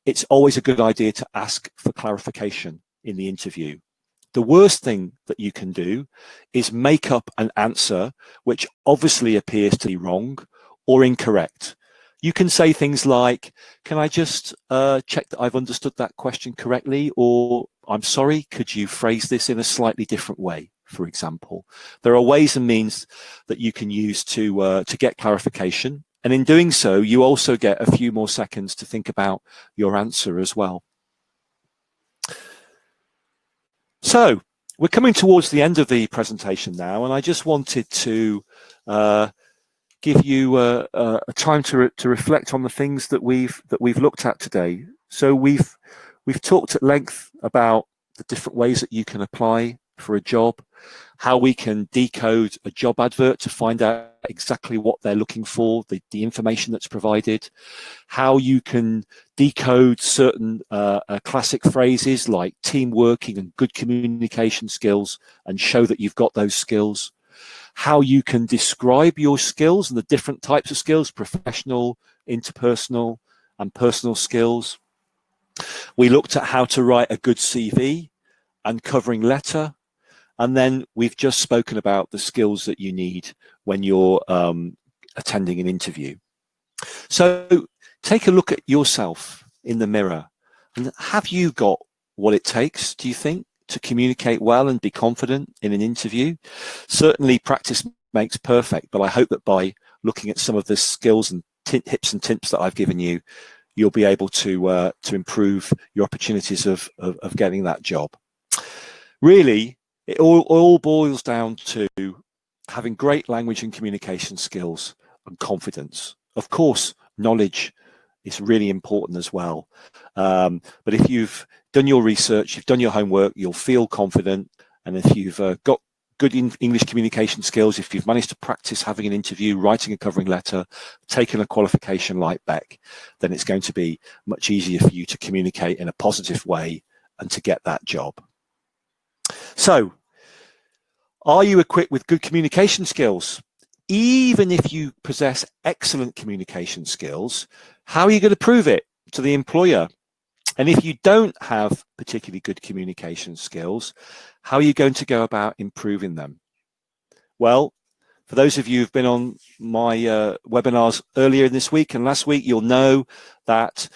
S3: it's always a good idea to ask for clarification in the interview. The worst thing that you can do is make up an answer which obviously appears to be wrong or incorrect. You can say things like, can I just check that I've understood that question correctly? Or, I'm sorry, could you phrase this in a slightly different way, for example? There are ways and means that you can use to get clarification. And in doing so, you also get a few more seconds to think about your answer as well. So we're coming towards the end of the presentation now, and I just wanted to give you a time to reflect on the things that we've looked at today. So we've talked at length about the different ways that you can apply for a job, how we can decode a job advert to find out exactly what they're looking for, the information that's provided, how you can decode certain classic phrases like team working and good communication skills and show that you've got those skills, how you can describe your skills and the different types of skills, professional, interpersonal, and personal skills. We looked at how to write a good CV and covering letter. And then we've just spoken about the skills that you need when you're attending an interview. So take a look at yourself in the mirror. And have you got what it takes, do you think, to communicate well and be confident in an interview? Certainly practice makes perfect, but I hope that by looking at some of the skills and tips and tips that I've given you, you'll be able to improve your opportunities of getting that job. Really, it all boils down to having great language and communication skills and confidence. Of course, knowledge is really important as well. But if you've done your research, you've done your homework, you'll feel confident. And if you've got good English communication skills, if you've managed to practice having an interview, writing a covering letter, taking a qualification like BEC, then it's going to be much easier for you to communicate in a positive way and to get that job. So, are you equipped with good communication skills? Even if you possess excellent communication skills, how are you going to prove it to the employer? And if you don't have particularly good communication skills, how are you going to go about improving them? Well, for those of you who've been on my webinars earlier in this week and last week, you'll know that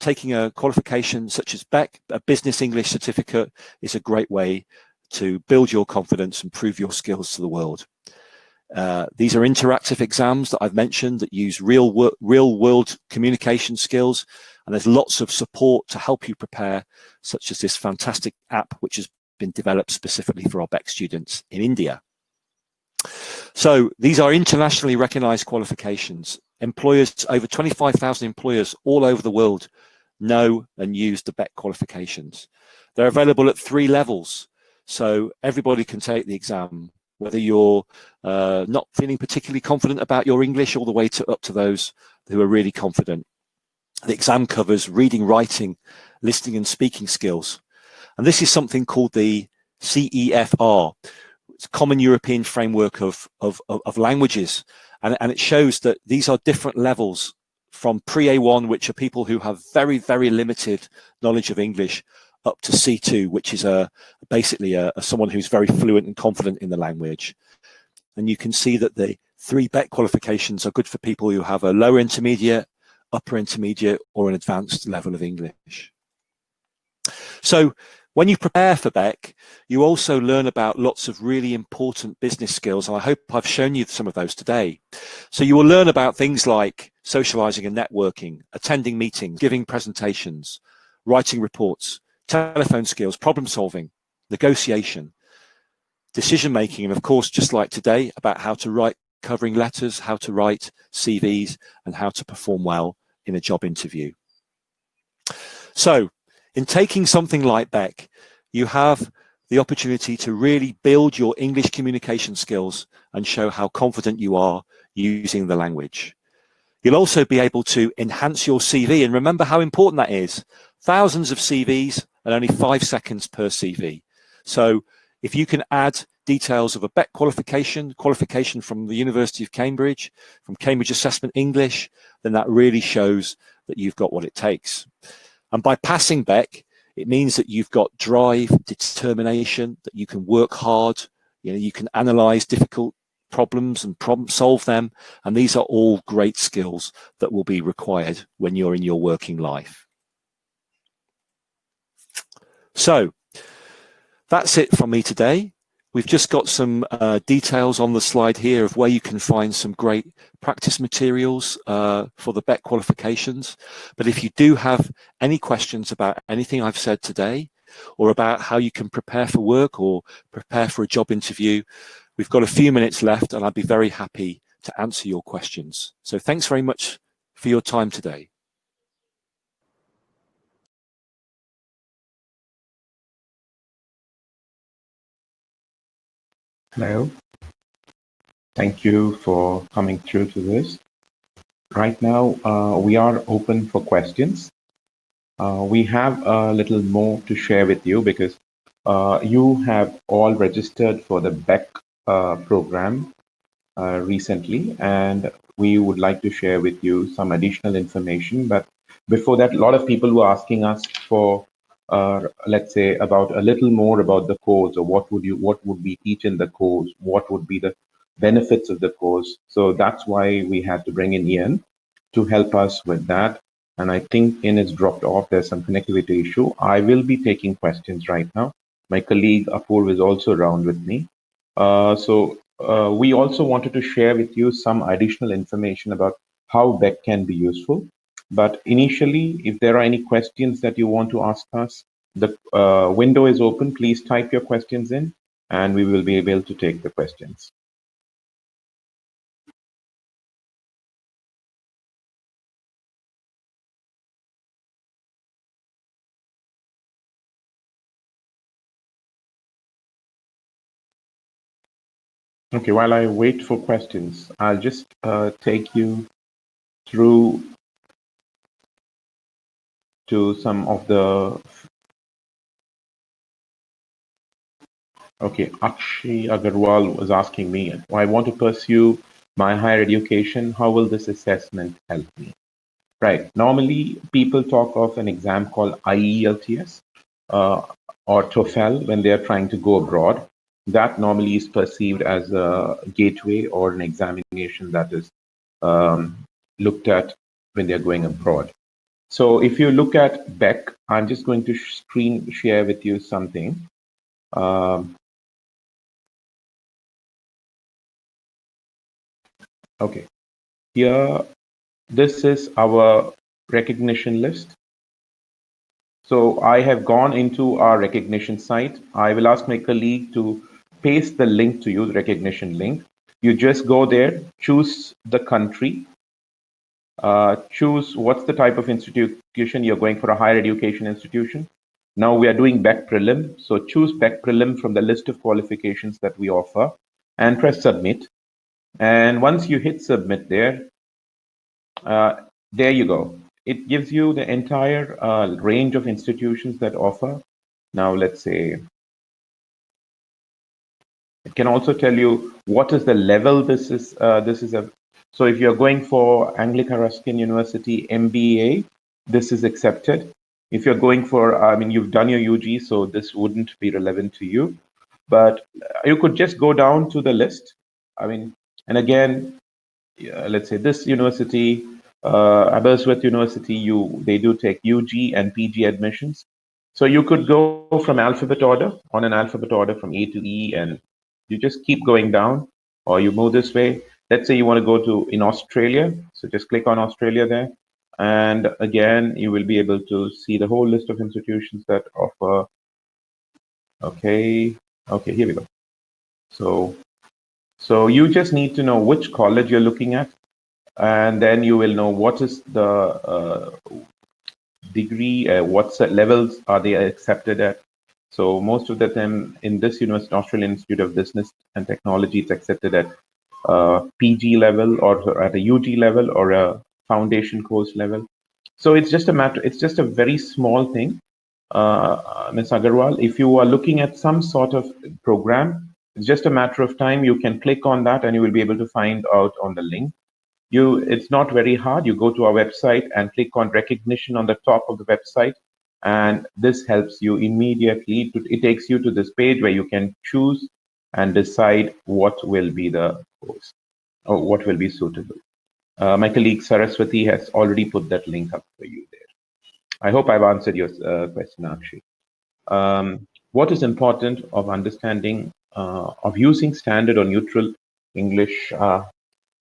S3: taking a qualification such as BEC, a Business English Certificate, is a great way to build your confidence and prove your skills to the world. These are interactive exams that I've mentioned that use real world communication skills, and there's lots of support to help you prepare, such as this fantastic app which has been developed specifically for our BEC students in India. So these are internationally recognized qualifications. Employers, over 25,000 employers all over the world know and use the BEC qualifications. They're available at 3 levels. So everybody can take the exam, whether you're not feeling particularly confident about your English, all the way up to those who are really confident. The exam covers reading, writing, listening and speaking skills. And this is something called the CEFR. common European framework of languages. And it shows that these are different levels from pre-A1, which are people who have very, very limited knowledge of English, up to C2, which is basically someone who's very fluent and confident in the language. And you can see that the 3 BEC qualifications are good for people who have a lower intermediate, upper intermediate, or an advanced level of English. So when you prepare for BEC, you also learn about lots of really important business skills, and I hope I've shown you some of those today. So you will learn about things like socializing and networking, attending meetings, giving presentations, writing reports, telephone skills, problem solving, negotiation, decision making, and of course, just like today, about how to write covering letters, how to write CVs, and how to perform well in a job interview. So in taking something like BEC, you have the opportunity to really build your English communication skills and show how confident you are using the language. You'll also be able to enhance your CV, and remember how important that is. Thousands of CVs and only 5 seconds per CV. So if you can add details of a BEC qualification from the University of Cambridge, from Cambridge Assessment English, then that really shows that you've got what it takes. And by passing BEC, it means that you've got drive, determination, that you can work hard, you can analyze difficult problems and problem solve them. And these are all great skills that will be required when you're in your working life. So that's it from me today. We've just got some details on the slide here of where you can find some great practice materials for the BEC qualifications. But if you do have any questions about anything I've said today, or about how you can prepare for work or prepare for a job interview, we've got a few minutes left and I'd be very happy to answer your questions. So thanks very much for your time today.
S1: Hello. Thank you for coming through to this. Right now, we are open for questions. We have a little more to share with you because you have all registered for the BEC program recently, and we would like to share with you some additional information. But before that, a lot of people were asking us for let's say about a little more about the course, or what would we teach in the course, what would be the benefits of the course. So that's why we had to bring in Ian to help us with that. And I think Ian is dropped off. There's some connectivity issue. I will be taking questions right now. My colleague Apoorv is also around with me. We also wanted to share with you some additional information about how BEC can be useful. But initially, if there are any questions that you want to ask us, the window is open. Please type your questions in, and we will be able to take the questions. Okay, while I wait for questions, I'll just take you through to some of the. Okay, Akshay Agarwal was asking me, I want to pursue my higher education. How will this assessment help me? Right. Normally, people talk of an exam called IELTS or TOEFL when they are trying to go abroad. That normally is perceived as a gateway or an examination that is looked at when they're going abroad. So if you look at BEC, I'm just going to screen share with you something. Okay, here, this is our recognition list. So I have gone into our recognition site. I will ask my colleague to paste the link to you, the recognition link. You just go there, choose the country, choose what's the type of institution you're going for, a higher education institution. Now we are doing BEC Prelim. So choose BEC Prelim from the list of qualifications that we offer and press submit. And once you hit submit there you go. It gives you the entire range of institutions that offer. Now let's say It can also tell you what is the level this is. So if you're going for Anglican Ruskin University MBA, this is accepted. If you're going for, I mean, you've done your UG, so this wouldn't be relevant to you. But you could just go down to the list. I mean, and again, let's say this university, Aberystwyth University, they do take UG and PG admissions. So you could go from alphabet order, on an alphabet order from A to E, and you just keep going down, or you move this way. Let's say you want to go to in Australia, so just click on Australia there, and again you will be able to see the whole list of institutions that offer. Okay, here we go. So you just need to know which college you're looking at, and then you will know what is the degree, what levels are they accepted at. So most of the time in this university, Australian Institute of Business and Technology, it's accepted at PG level or at a UG level or a foundation course level. So it's just a very small thing, Ms. Agarwal. If you are looking at some sort of program, it's just a matter of time. You can click on that and you will be able to find out on the link. It's not very hard. You go to our website and click on recognition on the top of the website, and this helps you immediately. It takes you to this page where you can choose and decide what will be the course or what will be suitable. My colleague Saraswati has already put that link up for you there. I hope I've answered your question, Akshay. What is important of understanding of using standard or neutral English?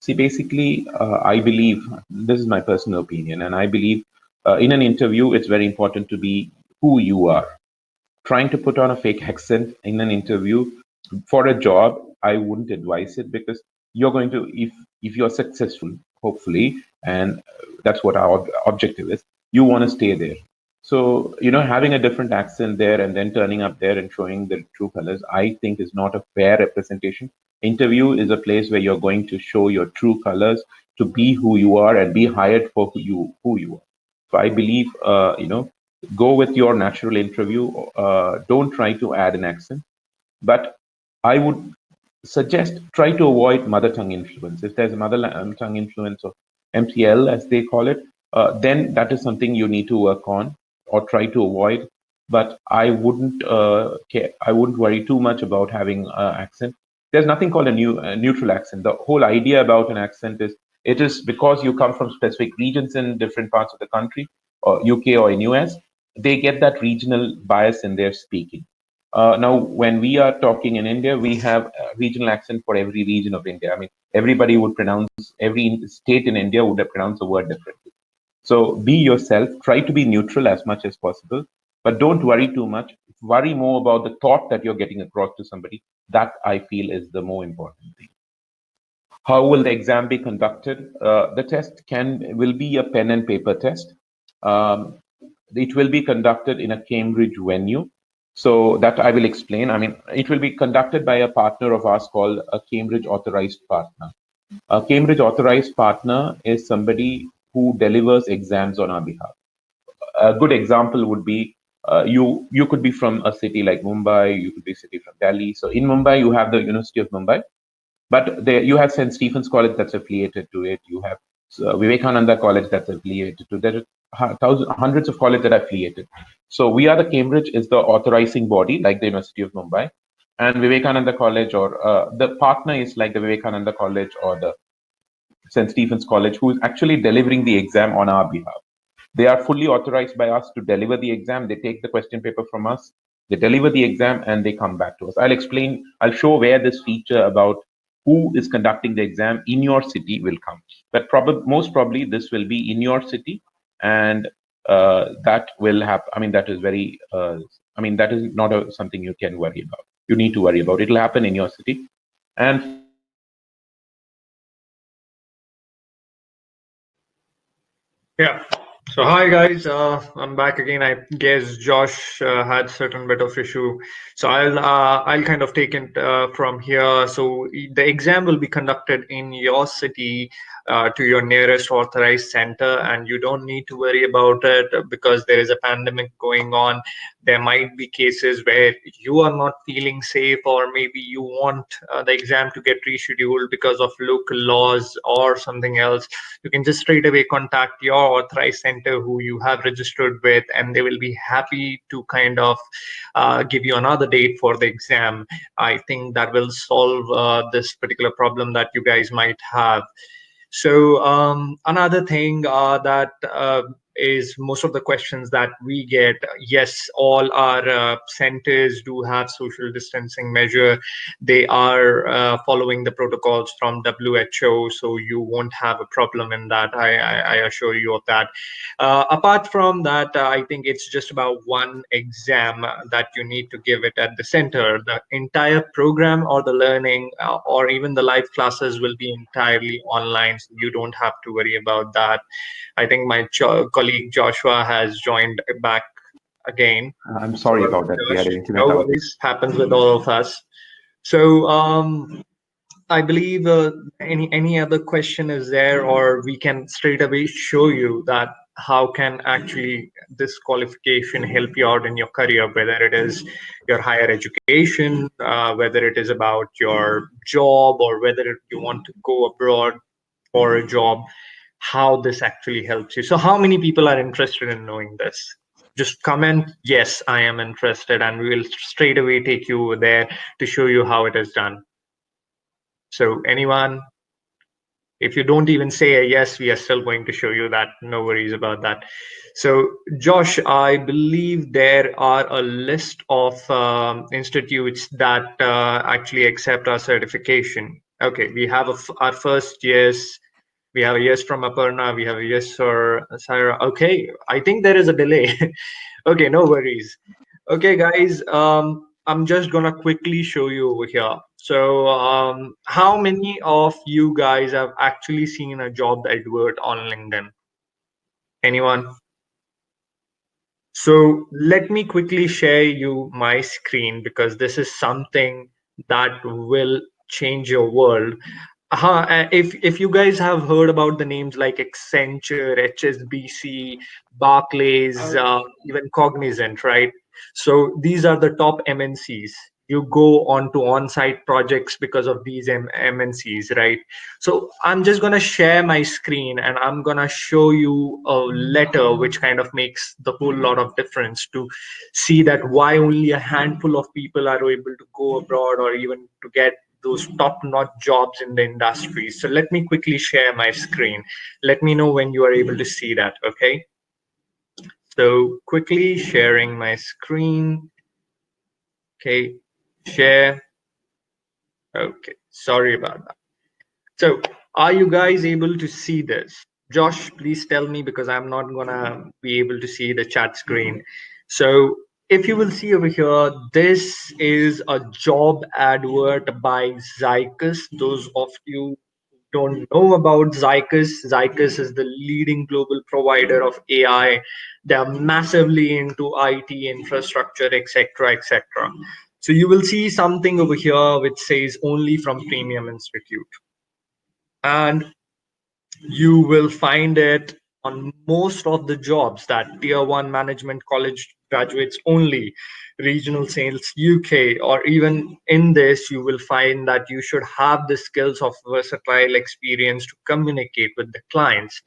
S1: See, basically, I believe, this is my personal opinion, and I believe in an interview, it's very important to be who you are. Trying to put on a fake accent in an interview for a job, I wouldn't advise it, because you're going to, if you're successful, hopefully, and that's what our objective is, you want to stay there. So, having a different accent there and then turning up there and showing the true colors, I think is not a fair representation. Interview is a place where you're going to show your true colors, to be who you are and be hired for who you are. So I believe, go with your natural interview. Don't try to add an accent. But I would suggest try to avoid mother tongue influence. If there's a mother tongue influence of MTL, as they call it, then that is something you need to work on or try to avoid. But I wouldn't care. I wouldn't worry too much about having an accent. There's nothing called a neutral accent. The whole idea about an accent is it is because you come from specific regions in different parts of the country, or UK or in US, they get that regional bias in their speaking. Now, when we are talking in India, we have a regional accent for every region of India. I mean, everybody would pronounce, every state in India would pronounce a word differently. So be yourself, try to be neutral as much as possible, but don't worry too much. Worry more about the thought that you're getting across to somebody. That, I feel, is the more important thing. How will the exam be conducted? The test will be a pen and paper test. It will be conducted in a Cambridge venue. So that I will explain. I mean, it will be conducted by a partner of ours called a Cambridge Authorized Partner. A Cambridge Authorized Partner is somebody who delivers exams on our behalf. A good example would be you could be from a city like Mumbai, you could be a city from Delhi. So in Mumbai, you have the University of Mumbai, but there you have St. Stephen's College that's affiliated to it. You have Vivekananda College that's affiliated to it. There are hundreds of colleges that are affiliated. So we are the Cambridge is the authorizing body, like the University of Mumbai, and Vivekananda College, or the partner is like the Vivekananda College or the St. Stephen's College, who is actually delivering the exam on our behalf. They are fully authorized by us to deliver the exam. They take the question paper from us, they deliver the exam, and they come back to us. I'll show where this feature about who is conducting the exam in your city will come. But most probably this will be in your city, and that will happen. I mean, that is very, that is not something you can worry about. You need to worry about. It'll happen in your city. And
S2: yeah. So hi guys, I'm back again. I guess Josh had certain bit of issue, so I'll kind of take it from here. So the exam will be conducted in your city to your nearest authorized center, and you don't need to worry about it because there is a pandemic going on. There might be cases where you are not feeling safe, or maybe you want the exam to get rescheduled because of local laws or something else. You can just straight away contact your authorized center who you have registered with, and they will be happy to kind of give you another date for the exam. I think that will solve this particular problem that you guys might have. So another thing that is most of the questions that we get, yes, all our centers do have social distancing measure. They are following the protocols from WHO, so you won't have a problem in that. I assure you of that. Apart from that, I think it's just about one exam that you need to give it at the center. The entire program or the learning or even the live classes will be entirely online, so you don't have to worry about that. I think my colleague Joshua has joined back again.
S1: I'm sorry about that. We had an
S2: Josh,
S1: internet
S2: no
S1: outage.
S2: worries, happens with all of us. So I believe any other question is there, or we can straight away show you that how can actually this qualification help you out in your career, whether it is your higher education, whether it is about your job, or whether you want to go abroad for a job, how this actually helps you. So how many people are interested in knowing this? Just comment, yes, I am interested, and we will straight away take you there to show you how it is done. So anyone, if you don't even say a yes, we are still going to show you that. No worries about that. So Josh, I believe there are a list of institutes that actually accept our certification. Okay, we have our first yes. We have a yes from Aparna. We have a yes for Sarah. Okay, I think there is a delay. Okay, no worries. Okay, guys, I'm just gonna quickly show you over here. So, how many of you guys have actually seen a job advert on LinkedIn? Anyone? So let me quickly share you my screen because this is something that will change your world. If you guys have heard about the names like Accenture, HSBC, Barclays, even Cognizant, right? So these are the top MNCs. You go on to on-site projects because of these MNCs, right? So I'm just gonna share my screen and I'm gonna show you a letter which kind of makes the whole lot of difference to see that why only a handful of people are able to go abroad or even to get those top-notch jobs in the industry. So let me quickly share my screen. Let me know when you are able to see that, okay? So quickly sharing my screen. Okay, share. Okay, sorry about that. So are you guys able to see this? Josh, please tell me because I'm not gonna be able to see the chat screen. So if you will see over here, this is a job advert by Zycus. Those of you who don't know about Zycus is the leading global provider of AI. They are massively into IT infrastructure, etc., etc. So you will see something over here which says only from Premium Institute, and you will find it on most of the jobs that tier one management college graduates only, regional sales UK, or even in this you will find that you should have the skills of versatile experience to communicate with the clients.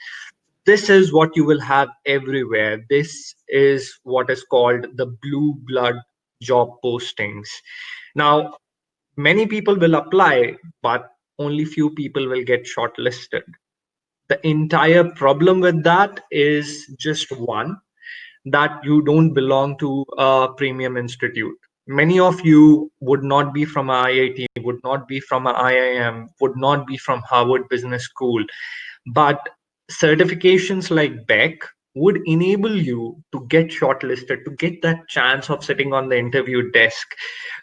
S2: This is what you will have everywhere. This is what is called the blue blood job postings. Now many people will apply, but only few people will get shortlisted. The entire problem with that is just one, that you don't belong to a premium institute. Many of you would not be from a IIT, would not be from a IIM, would not be from Harvard Business School, but certifications like BEC would enable you to get shortlisted, to get that chance of sitting on the interview desk,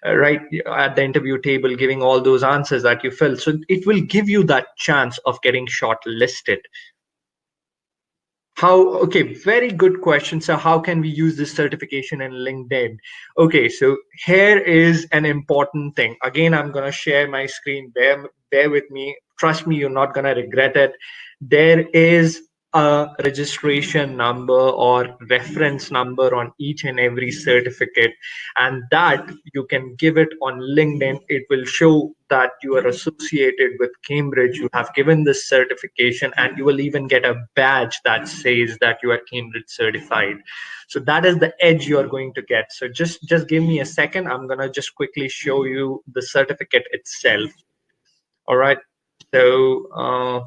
S2: right at the interview table, giving all those answers that you filled. So it will give you that chance of getting shortlisted. Okay, very good question. So how can we use this certification in LinkedIn? Okay, so here is an important thing. Again, I'm going to share my screen. Bear with me. Trust me, you're not going to regret it. There is a registration number or reference number on each and every certificate, and that you can give it on LinkedIn. It will show that you are associated with Cambridge, you have given this certification, and you will even get a badge that says that you are Cambridge certified. So that is the edge you are going to get. So just give me a second. I'm going to just quickly show you the certificate itself. All right. So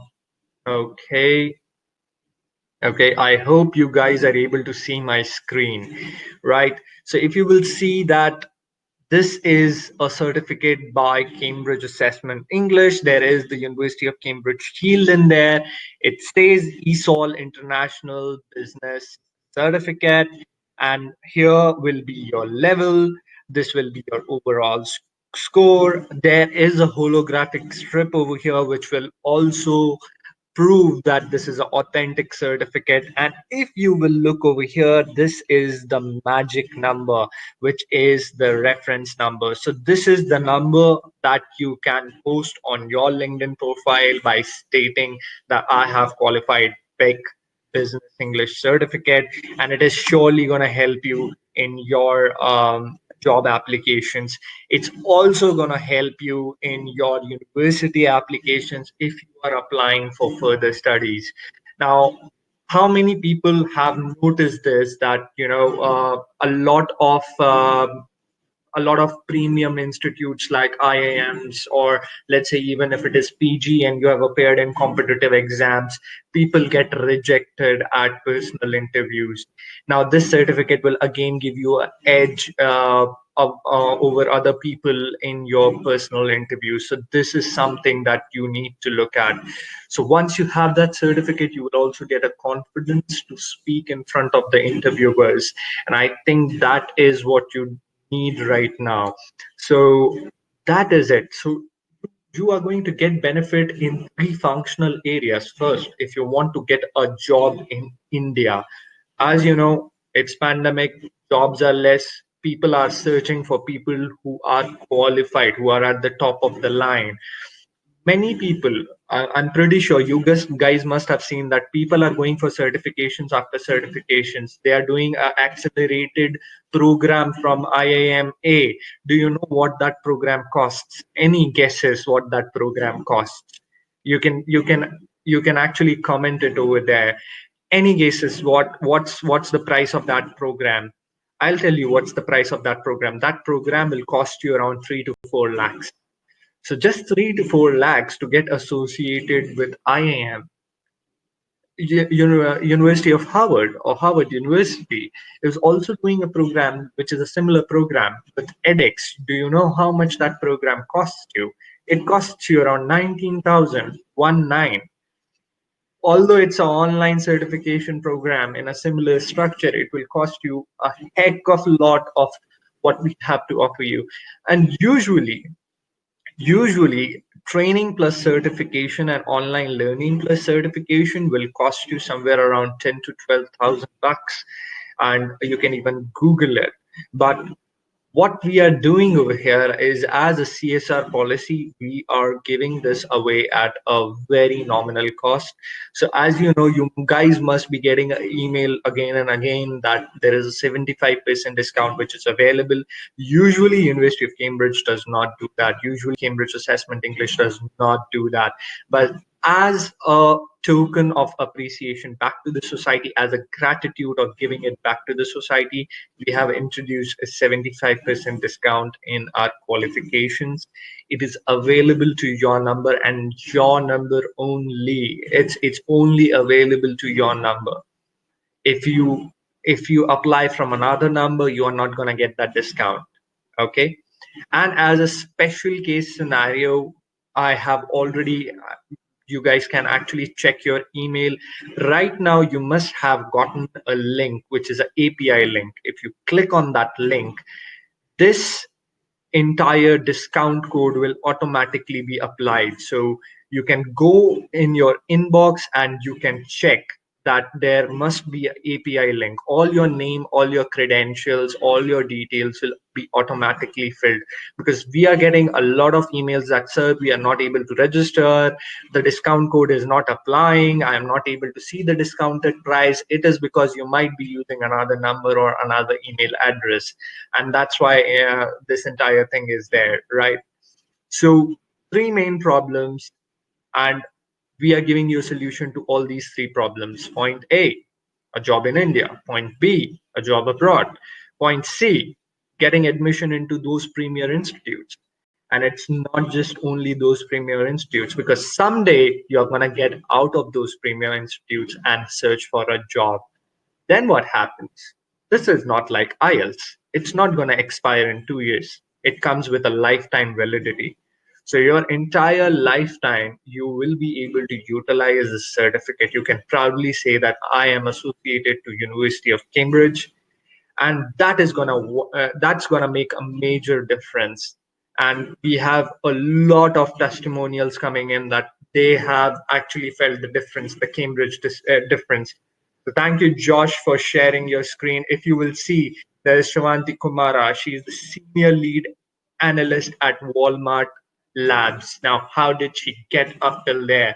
S2: okay. Okay, I hope you guys are able to see my screen, right? So if you will see that this is a certificate by Cambridge Assessment English. There is the University of Cambridge shield in there. It says ESOL International Business Certificate. And here will be your level. This will be your overall score. There is a holographic strip over here, which will also prove that this is an authentic certificate. And if you will look over here, this is the magic number, which is the reference number. So this is the number that you can post on your LinkedIn profile by stating that I have qualified BEC Business English certificate, and it is surely going to help you in your job applications. It's also going to help you in your university applications if you are applying for further studies. Now, how many people have noticed this, that a lot of premium institutes like IIMs, or let's say even if it is PG and you have appeared in competitive exams, people get rejected at personal interviews. Now, this certificate will again give you an edge over other people in your personal interviews. So this is something that you need to look at. So once you have that certificate, you will also get a confidence to speak in front of the interviewers. And I think that is what you need right now. So that is it. So you are going to get benefit in three functional areas. First, if you want to get a job in India, as you know, it's pandemic, jobs are less, people are searching for people who are qualified, who are at the top of the line. Many people, I'm pretty sure you guys must have seen that people are going for certifications after certifications. They are doing an accelerated program from IIMA. Do you know what that program costs? Any guesses what that program costs? You can actually comment it over there. Any guesses what's the price of that program? I'll tell you what's the price of that program. That program will cost you around 3 to 4 lakhs. So just 3 to 4 lakhs to get associated with IIM, University of Harvard, or Harvard University is also doing a program which is a similar program with edX. Do you know how much that program costs you? It costs you around 19,000, 19. Although it's an online certification program in a similar structure, it will cost you a heck of a lot of what we have to offer you. And usually training plus certification and online learning plus certification will cost you somewhere around 10 to 12,000 bucks, and you can even Google it. But what we are doing over here is, as a CSR policy, we are giving this away at a very nominal cost. So as you know, you guys must be getting an email again and again that there is a 75% discount which is available. Usually University of Cambridge does not do that. Usually Cambridge Assessment English does not do that. But as a token of appreciation back to the society, as a gratitude of giving it back to the society, we have introduced a 75% discount in our qualifications. It is available to your number and your number only. It's only available to your number. If you apply from another number, you are not going to get that discount. Okay. And as a special case scenario, I have already, you guys can actually check your email right now. You must have gotten a link, which is an API link. If you click on that link, this entire discount code will automatically be applied. So you can go in your inbox and you can check that there must be an API link. All your name, all your credentials, all your details will be automatically filled, because we are getting a lot of emails that, sir, we are not able to register, the discount code is not applying, I am not able to see the discounted price. It is because you might be using another number or another email address, and that's why this entire thing is there, right? So three main problems, and we are giving you a solution to all these three problems. Point A, a job in India. Point B, a job abroad. Point C, getting admission into those premier institutes. And it's not just only those premier institutes, because someday you're going to get out of those premier institutes and search for a job. Then what happens? This is not like IELTS. It's not going to expire in 2 years. It comes with a lifetime validity. So your entire lifetime, you will be able to utilize this certificate. You can proudly say that I am associated to University of Cambridge, and that's gonna make a major difference. And we have a lot of testimonials coming in that they have actually felt the difference, the Cambridge difference. So thank you, Josh, for sharing your screen. If you will see, there is Shrivanti Kumara. She is the senior lead analyst at Walmart Labs. Now, how did she get up till there?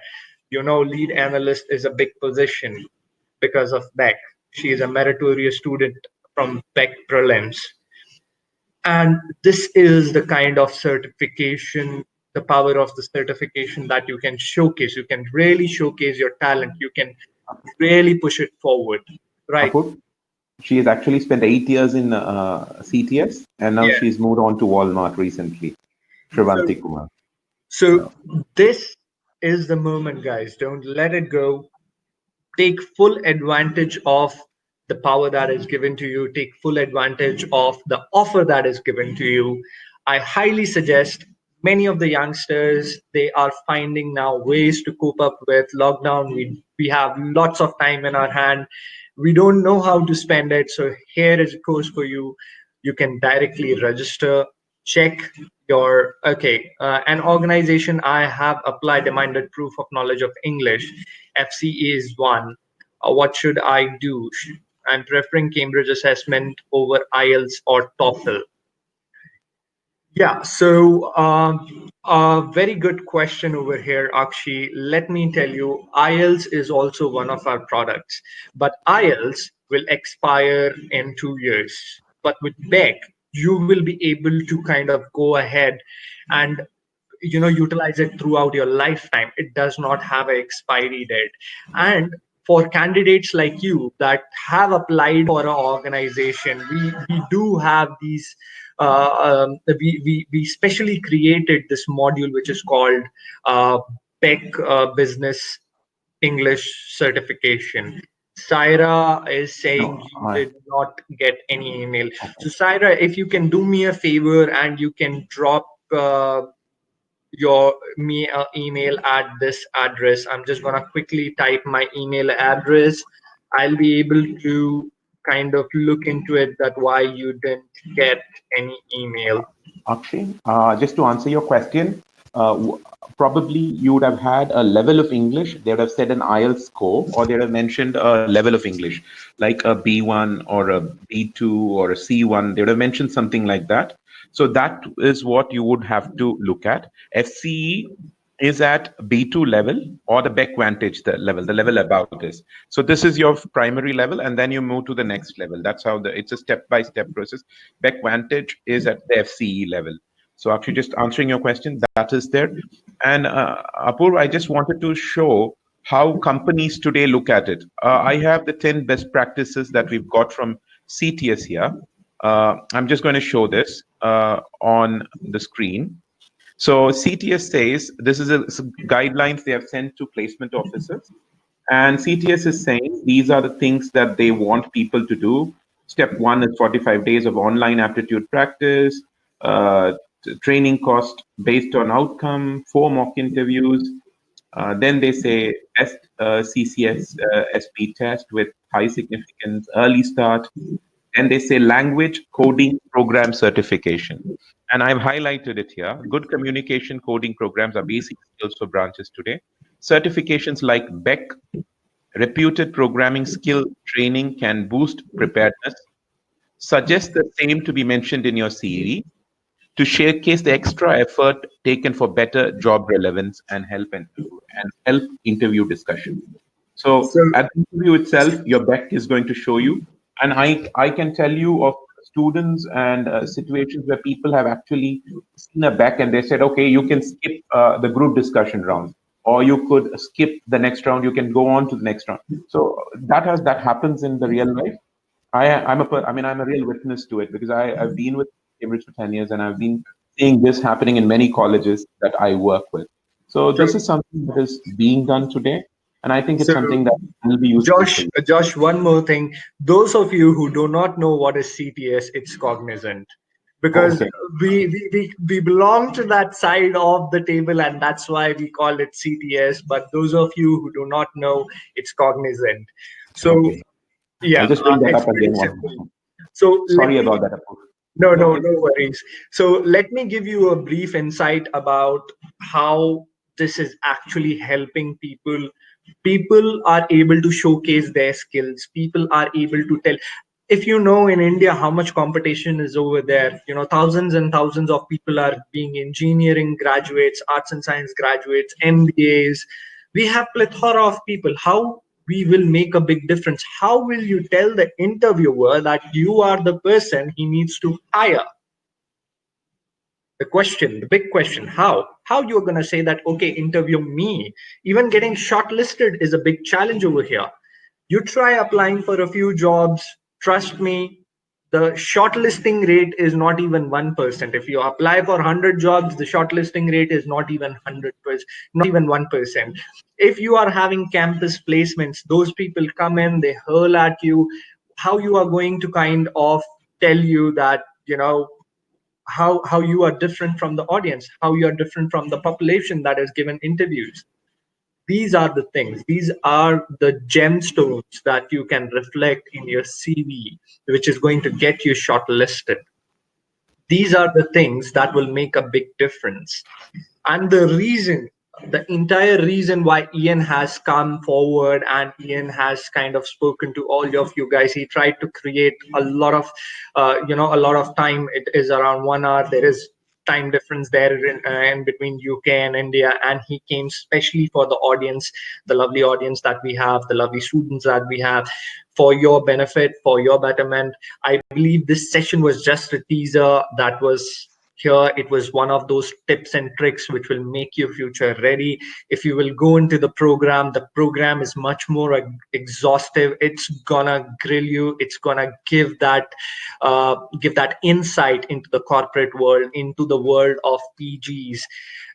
S2: You know, lead analyst is a big position because of BEC. She is a meritorious student from BEC Prelims. And this is the kind of certification, the power of the certification that you can showcase. You can really showcase your talent. You can really push it forward, right?
S1: Apur, she has actually spent 8 years in CTS, and now
S2: Yeah.
S1: she's moved on to Walmart recently. Shrivanti Kumar.
S2: So this is the moment, guys. Don't let it go. Take full advantage of the power that is given to you. Take full advantage of the offer that is given to you. I highly suggest, many of the youngsters, they are finding now ways to cope up with lockdown. We have lots of time in our hand. We don't know how to spend it. So here is a course for you. You can directly register, check your an organization. I have applied demanded proof of knowledge of English. FCE is one. What should I do? I'm preferring Cambridge assessment over IELTS or TOEFL. Yeah, so a very good question over here, Akshi. Let me tell you, IELTS is also one of our products, but IELTS will expire in 2 years. But with BEC, you will be able to kind of go ahead and utilize it throughout your lifetime. It does not have an expiry date. And for candidates like you that have applied for an organization, we do have these we specially created this module which is called BEC Business English Certification. Syra is saying you did not get any email. So Syra, if you can do me a favor and you can drop your email at this address. I'm just gonna quickly type my email address. I'll be able to kind of look into it, that why you didn't get any email.
S1: Akshay, just to answer your question, probably you would have had a level of English. They would have said an IELTS score, or they would have mentioned a level of English, like a B1 or a B2 or a C1. They would have mentioned something like that. So that is what you would have to look at. FCE is at B2 level, or the BEC Vantage the level above this. So this is your primary level, and then you move to the next level. That's how it's a step-by-step process. BEC Vantage is at the FCE level. So actually, just answering your question, that is there. And Apurva, I just wanted to show how companies today look at it. I have the 10 best practices that we've got from CTS here. I'm just going to show this on the screen. So CTS says this is some guidelines they have sent to placement officers, and CTS is saying these are the things that they want people to do. Step 1 is 45 days of online aptitude practice, training cost based on outcome, 4 mock interviews. Then they say best CCS SP test with high significance, early start. And they say language coding program certification. And I've highlighted it here. Good communication coding programs are basic skills for branches today. Certifications like BEC, reputed programming skill training can boost preparedness. Suggest the same to be mentioned in your CV to showcase the extra effort taken for better job relevance and help interview discussion. So
S2: So,
S1: at the interview itself, your BEC is going to show you, and I can tell you of students and situations where people have actually seen a BEC and they said, okay, you can skip the group discussion round, or you could skip the next round. You can go on to the next round. So that happens in the real life. I'm a real witness to it because I've been with Cambridge for 10 years and I've been seeing this happening in many colleges that I work with. So
S2: so,
S1: this is something that is being done today, and I think it's
S2: so
S1: something that will be useful for you.
S2: Josh, one more thing. Those of you who do not know what is CTS, it's cognizant. Because
S1: Okay.
S2: we belong to that side of the table, and that's why we call it CTS. But those of you who do not know, it's cognizant. So
S1: Okay.
S2: yeah,
S1: I'll just bring that
S2: it's
S1: up
S2: pretty
S1: again one more
S2: simple.
S1: time.
S2: So let
S1: Sorry
S2: me
S1: about that, Apu.
S2: no,
S1: Go
S2: no,
S1: ahead.
S2: no worries. So let me give you a brief insight about how this is actually helping people. People are able to showcase their skills. People are able to tell. If you know in India how much competition is over there, thousands and thousands of people are being engineering graduates, arts and science graduates, MBAs. We have plethora of people. How we will make a big difference? How will you tell the interviewer that you are the person he needs to hire? The big question, how you're going to say that, okay, interview me? Even getting shortlisted is a big challenge over here. You try applying for a few jobs, trust me, the shortlisting rate is not even 1%. If you apply for 100 jobs, the shortlisting rate is not even 100%, not even 1%. If you are having campus placements, those people come in, they hurl at you. How you are going to kind of tell you that, how you are different from the audience, how you are different from the population that is given interviews? These are the things, these are the gemstones that you can reflect in your CV, which is going to get you shortlisted. These are the things that will make a big difference. And the entire reason why Ian has come forward and Ian has kind of spoken to all of you guys, he tried to create a lot of a lot of time. It is around 1 hour. There is time difference there in between UK and India, and he came specially for the audience, the lovely audience that we have, the lovely students that we have, for your benefit, for your betterment. I believe this session was just a teaser. That was here, it was one of those tips and tricks which will make your future ready. If you will go into the program is much more exhaustive. It's gonna grill you. It's gonna give that insight into the corporate world, into the world of PGs,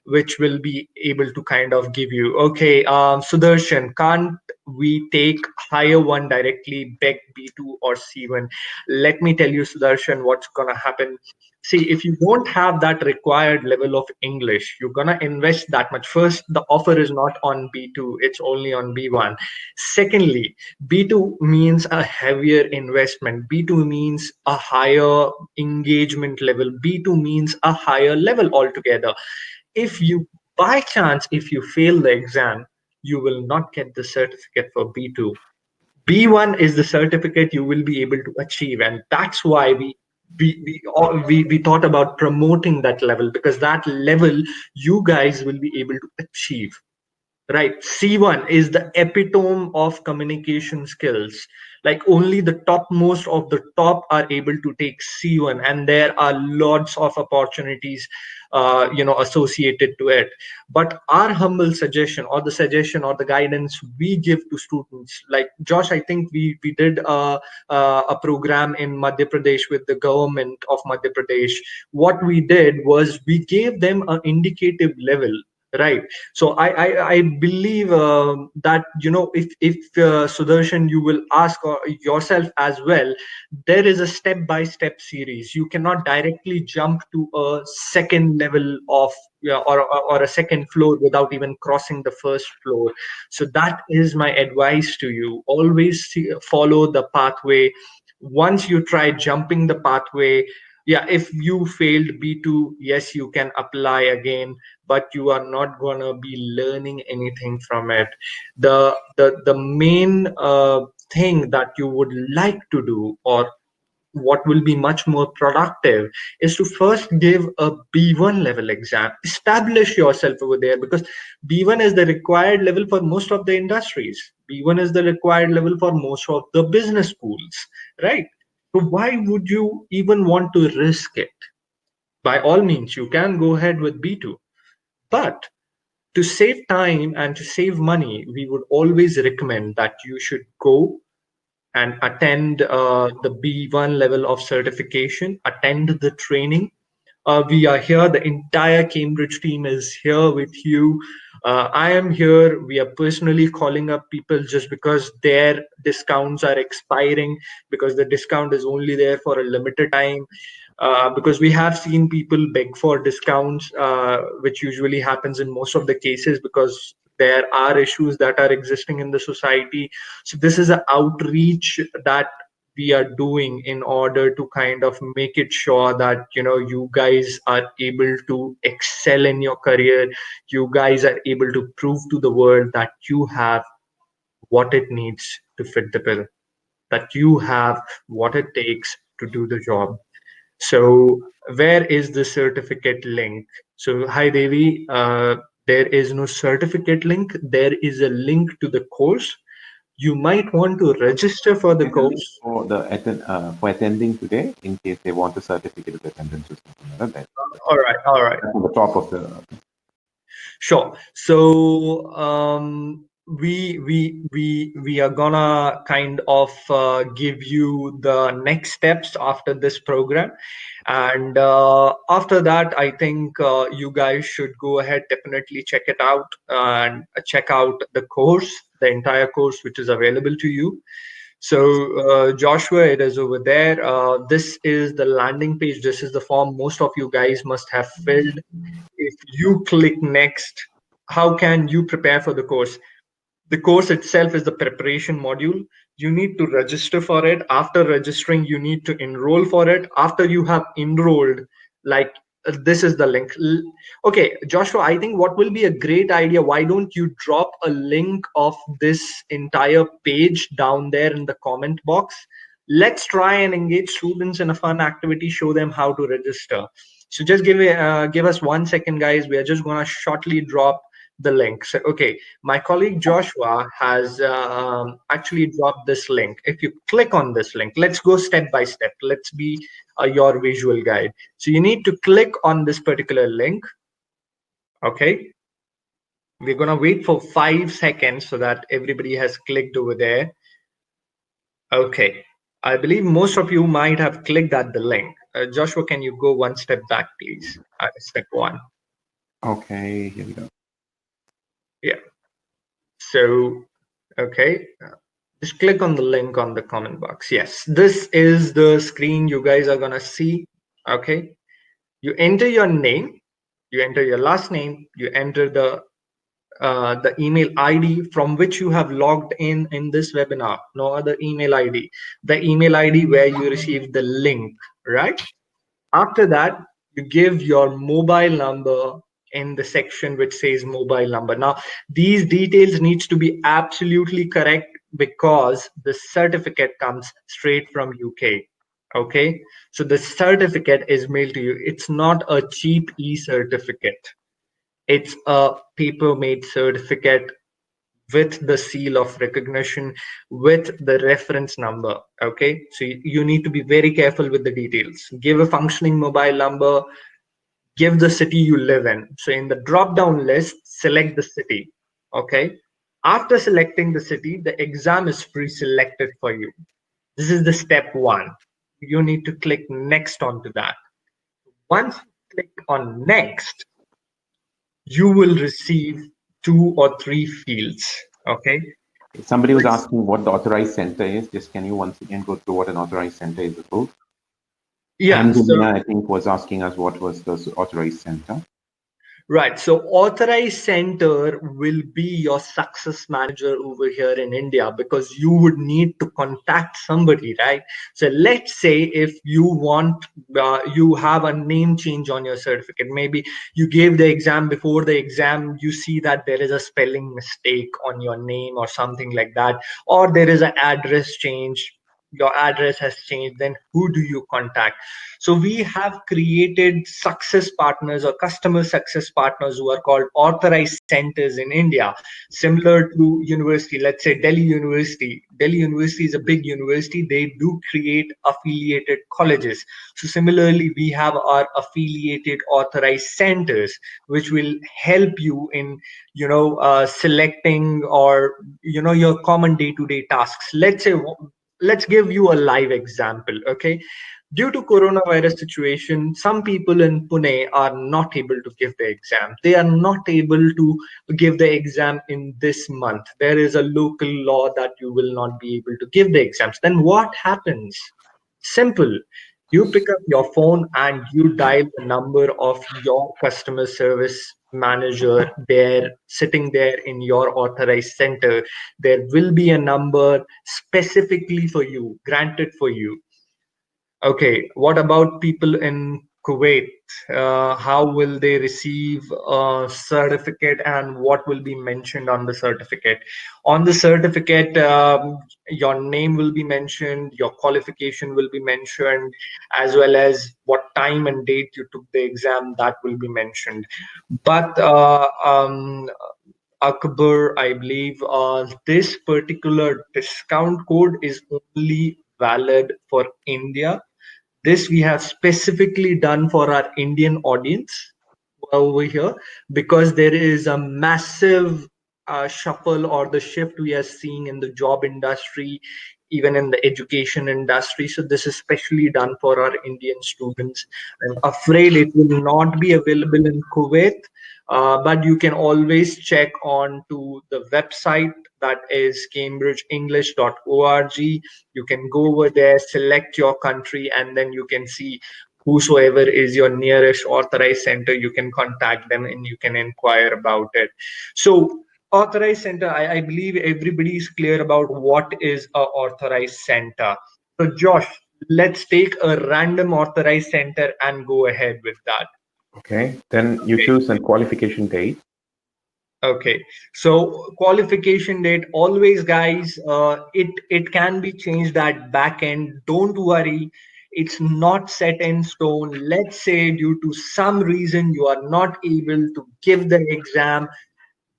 S2: which will be able to kind of give you, okay, Sudarshan, can't we take higher one directly, BEC B2 or C1? Let me tell you, Sudarshan, what's gonna happen. See, if you don't have that required level of English, you're gonna invest that much. First, the offer is not on B2, it's only on B1. Secondly, B2 means a heavier investment. B2 means a higher engagement level. B2 means a higher level altogether. If you, by chance, if you fail the exam, you will not get the certificate for B2. B1 is the certificate you will be able to achieve, and that's why we thought about promoting that level, because that level you guys will be able to achieve. Right. C1 is the epitome of communication skills. Like only the topmost of the top are able to take C1, and there are lots of opportunities, associated to it. But our humble suggestion, or the suggestion, or the guidance we give to students, like Josh, I think we did a program in Madhya Pradesh with the government of Madhya Pradesh. What we did was we gave them an indicative level. Right. So I believe that, if Sudarshan, you will ask yourself as well, there is a step-by-step series. You cannot directly jump to a second level of, or a second floor without even crossing the first floor. So that is my advice to you. Always follow the pathway. Once you try jumping the pathway, yeah, if you failed B2, yes, you can apply again, but you are not gonna be learning anything from it. The main thing that you would like to do, or what will be much more productive, is to first give a B1 level exam. Establish yourself over there, because B1 is the required level for most of the industries. B1 is the required level for most of the business schools, right? So why would you even want to risk it? By all means, you can go ahead with B2, but to save time and to save money, we would always recommend that you should go and attend the B1 level of certification, attend the training. We are here, the entire Cambridge team is here with you. I am here. We are personally calling up people just because their discounts are expiring, because the discount is only there for a limited time. Because we have seen people beg for discounts, which usually happens in most of the cases because there are issues that are existing in the society. So this is an outreach that we are doing in order to kind of make it sure that you guys are able to excel in your career. You guys are able to prove to the world that you have what it needs to fit the bill, that you have what it takes to do the job. So where is the certificate link? So hi Devi, there is no certificate link. There is a link to the course. You might want to register for the
S1: And the link
S2: course.
S1: for attending today, in case they want a certificate of attendance or something like that.
S2: All right, all right.
S1: That's on the top of the.
S2: Sure. So we are gonna kind of give you the next steps after this program, and after that, I think you guys should go ahead, definitely check it out and check out the course, the entire course which is available to you. So Joshua, it is over there. This is the landing page. This is the form most of you guys must have filled. If you click next, how can you prepare for the course? The course itself is the preparation module. You need to register for it. After registering, you need to enroll for it. After you have enrolled, like this is the link. Okay, Joshua, I think what will be a great idea, why don't you drop a link of this entire page down there in the comment box? Let's try and engage students in a fun activity, show them how to register. So just give us 1 second, guys. We are just going to shortly drop the link. So, okay, my colleague Joshua has actually dropped this link. If you click on this link, let's go step by step. Let's be your visual guide. So you need to click on this particular link. Okay. We're going to wait for 5 seconds so that everybody has clicked over there. Okay. I believe most of you might have clicked at the link. Joshua, can you go 1 step back, please? Step 1.
S1: Okay, here we go.
S2: Yeah. So, okay. Just click on the link on the comment box. Yes, this is the screen you guys are gonna see. Okay, you enter your name, you enter your last name, you enter the email ID from which you have logged in this webinar. No other email ID. The email ID where you received the link, right? After that, you give your mobile number in the section which says mobile number. Now, these details needs to be absolutely correct because the certificate comes straight from UK. Okay, so the certificate is mailed to you. It's not a cheap e-certificate. It's a paper-made certificate with the seal of recognition, with the reference number. Okay, so you need to be very careful with the details. Give a functioning mobile number, give the city you live in. So in the drop down list, select the city. Okay, after selecting the city, the exam is pre-selected for you. This is the step 1. You need to click next onto that. Once you click on next, you will receive 2 or 3 fields. Okay,
S1: Somebody was asking what the authorized center is. Just can you once again go through what an authorized center is about?
S2: yeah.
S1: Angelina,
S2: So
S1: I think, was asking us what was the authorized center.
S2: Right. So authorized center will be your success manager over here in India, because you would need to contact somebody, right? So let's say if you want, you have a name change on your certificate. Maybe you gave the exam, before the exam, you see that there is a spelling mistake on your name or something like that, or there is an address change. Your address has changed, then who do you contact? So we have created success partners or customer success partners who are called authorized centers in India, similar to university. Let's say Delhi University. Delhi University is a big university. They do create affiliated colleges. So similarly, we have our affiliated authorized centers, which will help you in, selecting or, your common day-to-day tasks. Let's give you a live example. Okay, due to coronavirus situation, some people in Pune are not able to give the exam. They are not able to give the exam in this month. There is a local law that you will not be able to give the exams. Then what happens? Simple. You pick up your phone and you dial the number of your customer service manager there, sitting there in your authorized center. There will be a number specifically for you, granted for you. Okay, what about people in Kuwait? How will they receive a certificate, and what will be mentioned on the certificate? On the certificate, your name will be mentioned, your qualification will be mentioned, as well as what time and date you took the exam, that will be mentioned. But Akbar, I believe this particular discount code is only valid for India. This we have specifically done for our Indian audience over here, because there is a massive shuffle or the shift we are seeing in the job industry, even in the education industry. So this is specially done for our Indian students. I'm afraid it will not be available in Kuwait, but you can always check on to the website, that is cambridgeenglish.org. You can go over there, select your country, and then you can see whosoever is your nearest authorized center. You can contact them and you can inquire about it. So authorized center, I believe everybody is clear about what is a authorized center. So Josh, let's take a random authorized center and go ahead with that.
S1: Okay, then you choose a qualification date.
S2: Okay, so qualification date, always guys, it can be changed at back end. Don't worry, it's not set in stone. Let's say due to some reason you are not able to give the exam,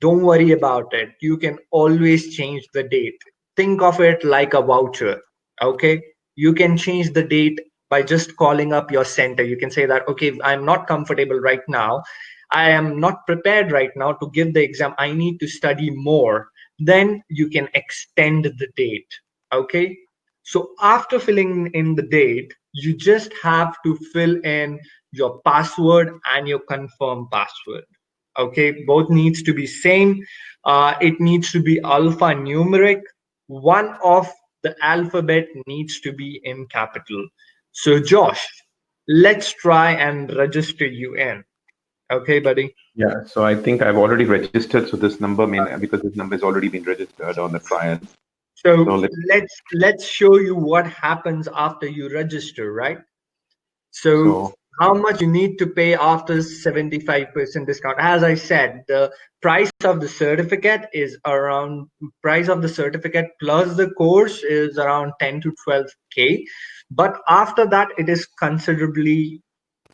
S2: don't worry about it. You can always change the date. Think of it like a voucher. Okay, you can change the date by just calling up your center. You can say that, okay, I'm not comfortable right now, I am not prepared right now to give the exam, I need to study more. Then you can extend the date. Okay, so after filling in the date, you just have to fill in your password and your confirm password. Okay, both needs to be same. It needs to be alphanumeric. One of the alphabet needs to be in capital. So Josh, let's try and register you in. Okay, buddy.
S1: Yeah, so I think I've already registered. So this number because this number has already been registered on the trial.
S2: So
S1: So
S2: let's show you what happens after you register, right? So how much you need to pay after 75% discount? As I said, the price of the certificate is around, price of the certificate plus the course is around 10 to 12K. But after that, it is considerably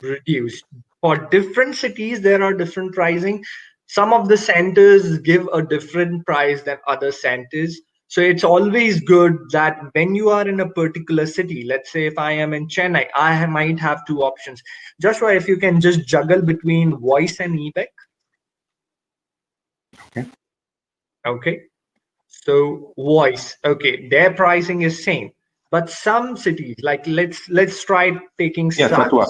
S2: reduced. For different cities, there are different pricing. Some of the centers give a different price than other centers. So it's always good that when you are in a particular city, let's say if I am in Chennai, I might have two options. Joshua, if you can just juggle between voice and eBay.
S1: Okay.
S2: Okay. So voice, okay, their pricing is same. But some cities, like let's try taking
S1: Satwa.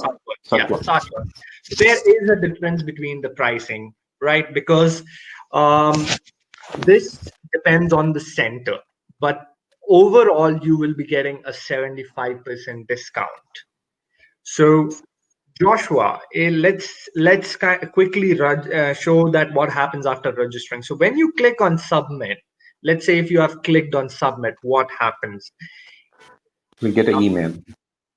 S2: Yeah, Satwa. There is a difference between the pricing, right? Because this depends on the center, but overall you will be getting a 75% discount. So Joshua, let's quickly show that what happens after registering. So when you click on submit, let's say if you have clicked on submit, what happens?
S1: We get an email.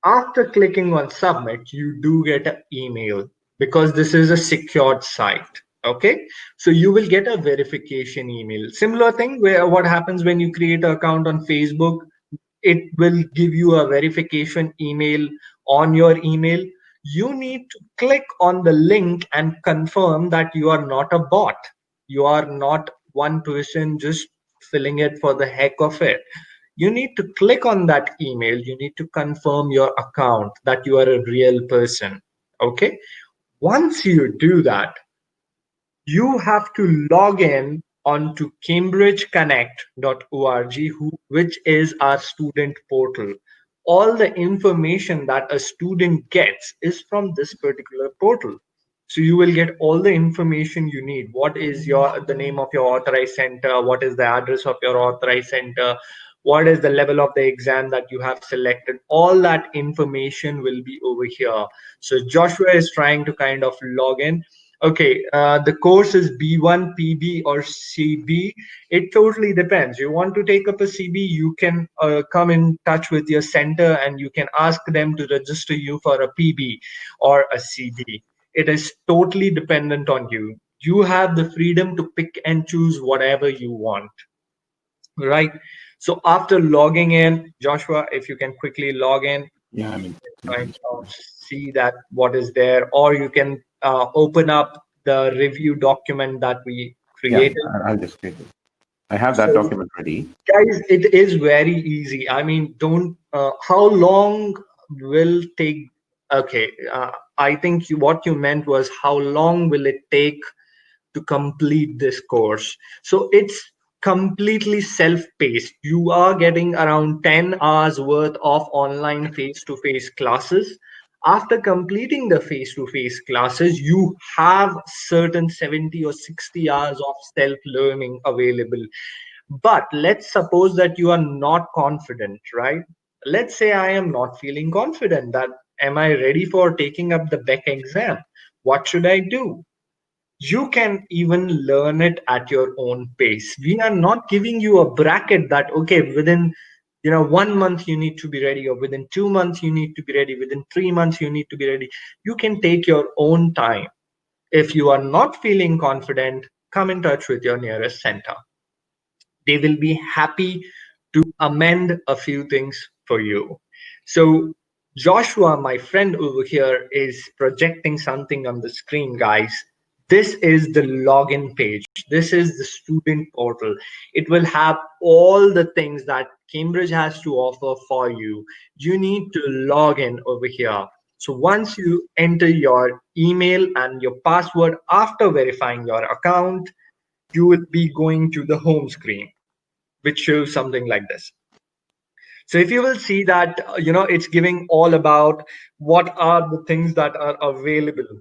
S2: After clicking on submit, you do get an email because this is a secured site. Okay, so you will get a verification email. Similar thing where what happens when you create an account on Facebook, it will give you a verification email on your email. You need to click on the link and confirm that you are not a bot. You are not one person just filling it for the heck of it. You need to click on that email. You need to confirm your account that you are a real person. Okay. Once you do that, you have to log in onto cambridgeconnect.org, which is our student portal. All the information that a student gets is from this particular portal. So you will get all the information you need. What is the name of your authorized center? What is the address of your authorized center? What is the level of the exam that you have selected? All that information will be over here. So Joshua is trying to kind of log in. Okay, the course is B1, PB, or CB. It totally depends. You want to take up a CB, you can come in touch with your center and you can ask them to register you for a PB or a CB. It is totally dependent on you. You have the freedom to pick and choose whatever you want, right? So after logging in, Joshua, if you can quickly log in,
S1: Yeah, I mean,
S2: kind of see that what is there, or you can open up the review document that we
S1: yeah,
S2: created.
S1: I'll just create it. I have that document ready.
S2: Guys, it is very easy. I mean, don't how long will take? Okay, I think what you meant was how long will it take to complete this course. So it's completely self-paced. You are getting around 10 hours worth of online face-to-face classes. After completing the face-to-face classes, you have certain 70 or 60 hours of self-learning available. But let's suppose that you are not confident, right? Let's say I am not feeling confident that am I ready for taking up the BEC exam? What should I do? You can even learn it at your own pace. We are not giving you a bracket that okay, within 1 month you need to be ready, or within 2 months you need to be ready, within 3 months you need to be ready. You can take your own time. If you are not feeling confident, come in touch with your nearest center. They will be happy to amend a few things for you. So Joshua, my friend over here, is projecting something on the screen, guys. This is the login page. This is the student portal. It will have all the things that Cambridge has to offer for you. You need to log in over here. So once you enter your email and your password after verifying your account, you will be going to the home screen, which shows something like this. So if you will see that, it's giving all about what are the things that are available.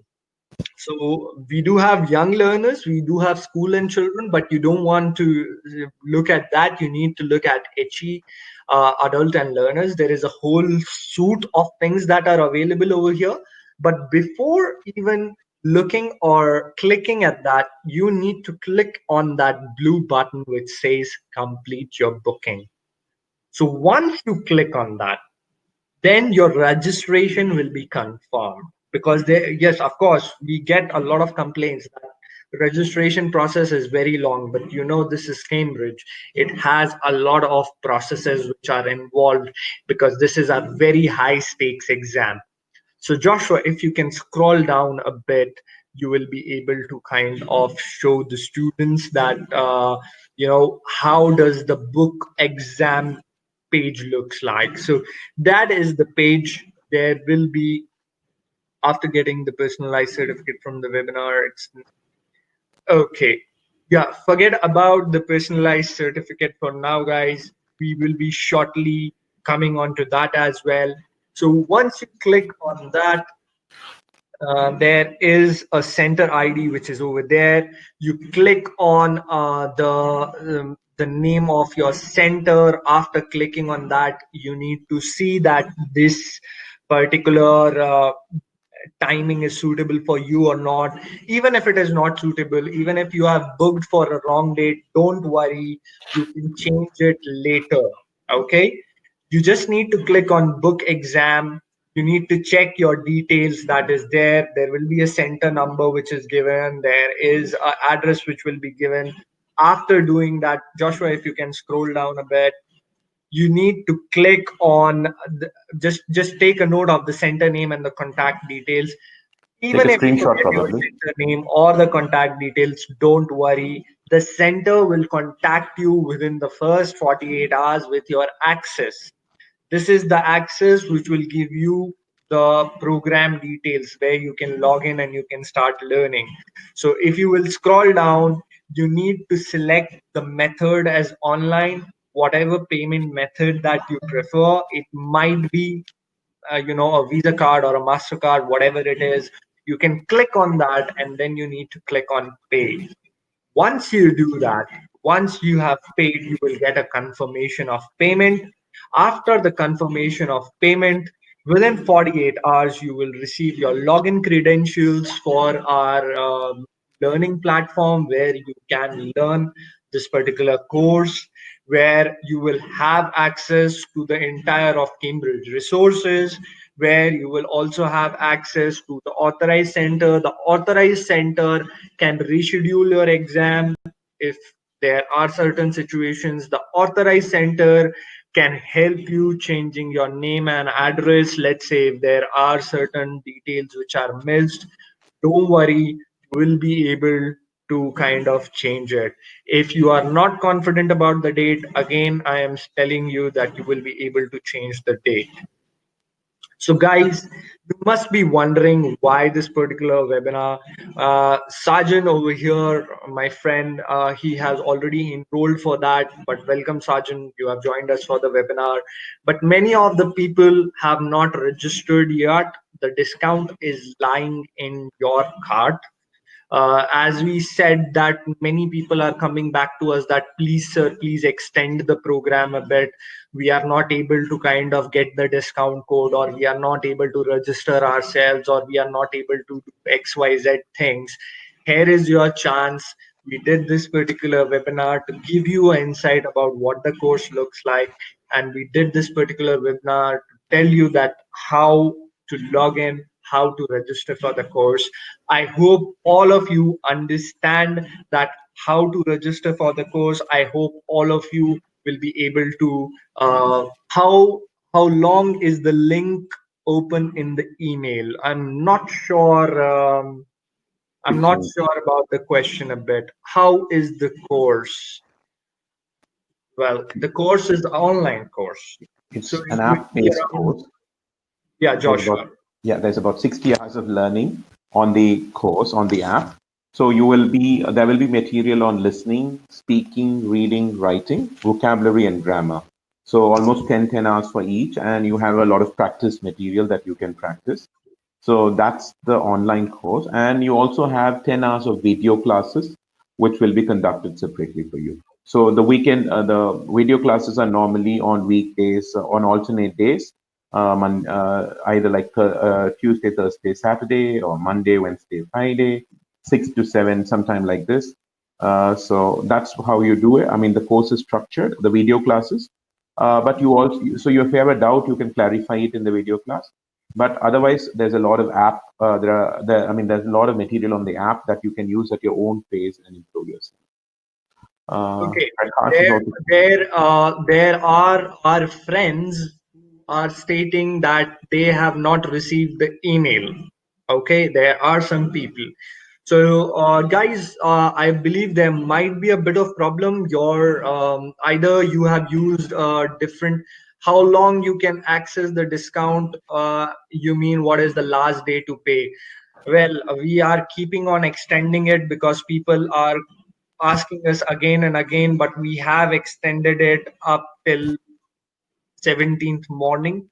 S2: So we do have young learners, we do have school and children, but you don't want to look at that. You need to look at HE, adult and learners. There is a whole suite of things that are available over here. But before even looking or clicking at that, you need to click on that blue button which says complete your booking. So once you click on that, then your registration will be confirmed, because yes, of course, we get a lot of complaints that the registration process is very long, but this is Cambridge. It has a lot of processes which are involved because this is a very high stakes exam. So Joshua, if you can scroll down a bit, you will be able to kind of show the students that how does the book exam page looks like. So that is the page. There will be, after getting the personalized certificate from the webinar, it's okay. Yeah, forget about the personalized certificate for now, guys. We will be shortly coming on to that as well. So once you click on that, there is a center ID which is over there. You click on the name of your center. After clicking on that, you need to see that this particular timing is suitable for you or not. Even if it is not suitable, even if you have booked for a wrong date, don't worry, you can change it later. Okay, you just need to click on book exam. You need to check your details that is there. There will be a center number which is given. There is an address which will be given. After doing that, Joshua, if you can scroll down a bit, you need to click on just take a note of the center name and the contact details.
S1: Take
S2: Even
S1: a
S2: if you
S1: screenshot
S2: forget your
S1: probably.
S2: center name or the contact details, don't worry. The center will contact you within the first 48 hours with your access. This is the access which will give you the program details where you can log in and you can start learning. So if you will scroll down, you need to select the method as online, whatever payment method that you prefer. It might be a Visa card or a MasterCard, whatever it is. You can click on that and then you need to click on pay. Once you do that, once you have paid, you will get a confirmation of payment. After the confirmation of payment, within 48 hours, you will receive your login credentials for our learning platform where you can learn this particular course, where you will have access to the entire of Cambridge resources, where you will also have access to the authorized center. The authorized center can reschedule your exam if there are certain situations. The authorized center can help you changing your name and address. Let's say if there are certain details which are missed, don't worry, you will be able to kind of change it. If you are not confident about the date, again, I am telling you that you will be able to change the date. So guys, you must be wondering why this particular webinar. Sajan over here, my friend, he has already enrolled for that, but welcome Sajan, you have joined us for the webinar. But many of the people have not registered yet. The discount is lying in your cart. As we said that many people are coming back to us that please sir, please extend the program a bit. We are not able to kind of get the discount code, or we are not able to register ourselves, or we are not able to do XYZ things. Here is your chance. We did this particular webinar to give you an insight about what the course looks like, and we did this particular webinar to tell you that how to log in, how to register for the course. I hope all of you understand that how to register for the course. I hope all of you will be able to how long is the link open in the email? I'm not sure. I'm not sure about the question a bit. How is the course? Well, the course is the online course.
S1: It's
S2: So
S1: an
S2: it will be
S1: app-based
S2: around,
S1: course.
S2: yeah,
S1: There's
S2: Joshua.
S1: there's about 60 hours of learning on the course on the app. So there will be material on listening, speaking, reading, writing, vocabulary, and grammar. So almost 10 hours for each, and you have a lot of practice material that you can practice. So that's the online course, and you also have 10 hours of video classes, which will be conducted separately for you. So the video classes are normally on weekdays, on alternate days, either like Tuesday, Thursday, Saturday, or Monday, Wednesday, Friday, 6 to 7, sometime like this. So that's how you do it. I mean, the course is structured, the video classes, but so if you have a doubt, you can clarify it in the video class. But otherwise, there's a lot of there's a lot of material on the app that you can use at your own pace and improve yourself.
S2: Okay, there are our friends are stating that they have not received the email. Okay, there are some people. So, guys, I believe there might be a bit of problem. Your either you have used different. How long you can access the discount? You mean what is the last day to pay? Well, we are keeping on extending it because people are asking us again and again, but we have extended it up till 17th morning.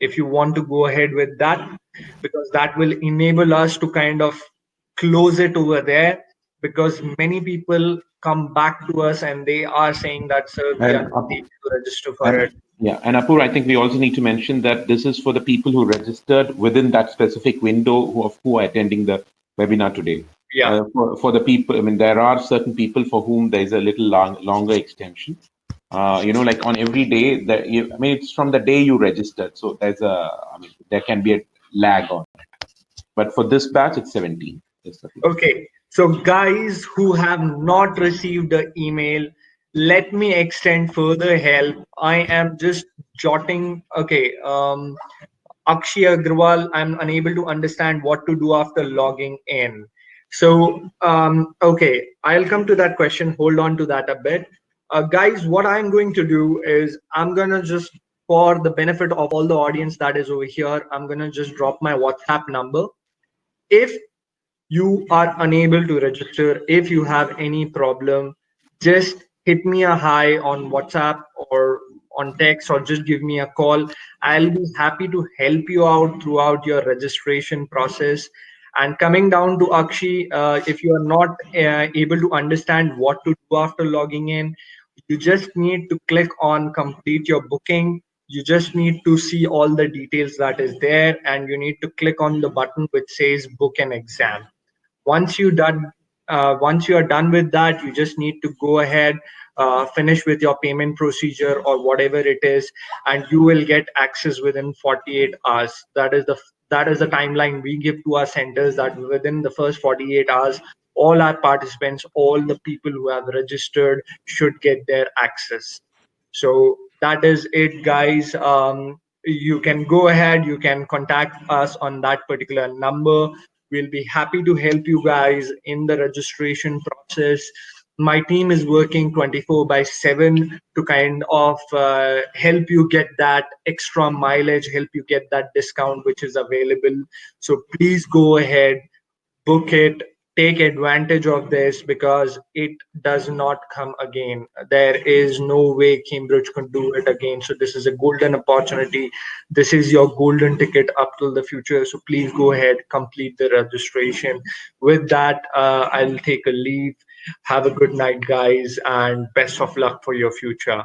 S2: If you want to go ahead with that, because that will enable us to kind of close it over there, because many people come back to us and they are saying that, sir, we are
S1: And
S2: not able to register for
S1: and
S2: it.
S1: Yeah, and Apur, I think we also need to mention that this is for the people who registered within that specific window who are attending the webinar today.
S2: Yeah.
S1: For the people, I mean, there are certain people for whom there is a little longer extension. Like on every day, I mean, it's from the day you registered. So there can be a lag on it. But for this batch, it's 17.
S2: Okay. So guys who have not received the email, let me extend further help. I am just jotting. Okay. Akshay Agrawal, I'm unable to understand what to do after logging in. So, okay, I'll come to that question. Hold on to that a bit. Guys, what I'm going to do is I'm going to just, for the benefit of all the audience that is over here, I'm going to just drop my WhatsApp number. If you are unable to register, if you have any problem, just hit me a hi on WhatsApp or on text, or just give me a call. I'll be happy to help you out throughout your registration process. And coming down to Akshi, if you are not able to understand what to do after logging in, you just need to click on complete your booking. You just need to see all the details that is there, and you need to click on the button which says book an exam. Once you are done with that, you just need to go ahead, finish with your payment procedure or whatever it is, and you will get access within 48 hours. That is the timeline we give to our centers, that within the first 48 hours, all our participants, all the people who have registered should get their access. So that is it, guys. You can go ahead, you can contact us on that particular number. We'll be happy to help you guys in the registration process. My team is working 24/7 to kind of help you get that extra mileage, help you get that discount which is available. So please go ahead, book it, take advantage of this, because it does not come again. There is no way Cambridge can do it again. So this is a golden opportunity. This is your golden ticket up till the future. So please go ahead, complete the registration. With that, I'll take a leave. Have a good night, guys, and best of luck for your future.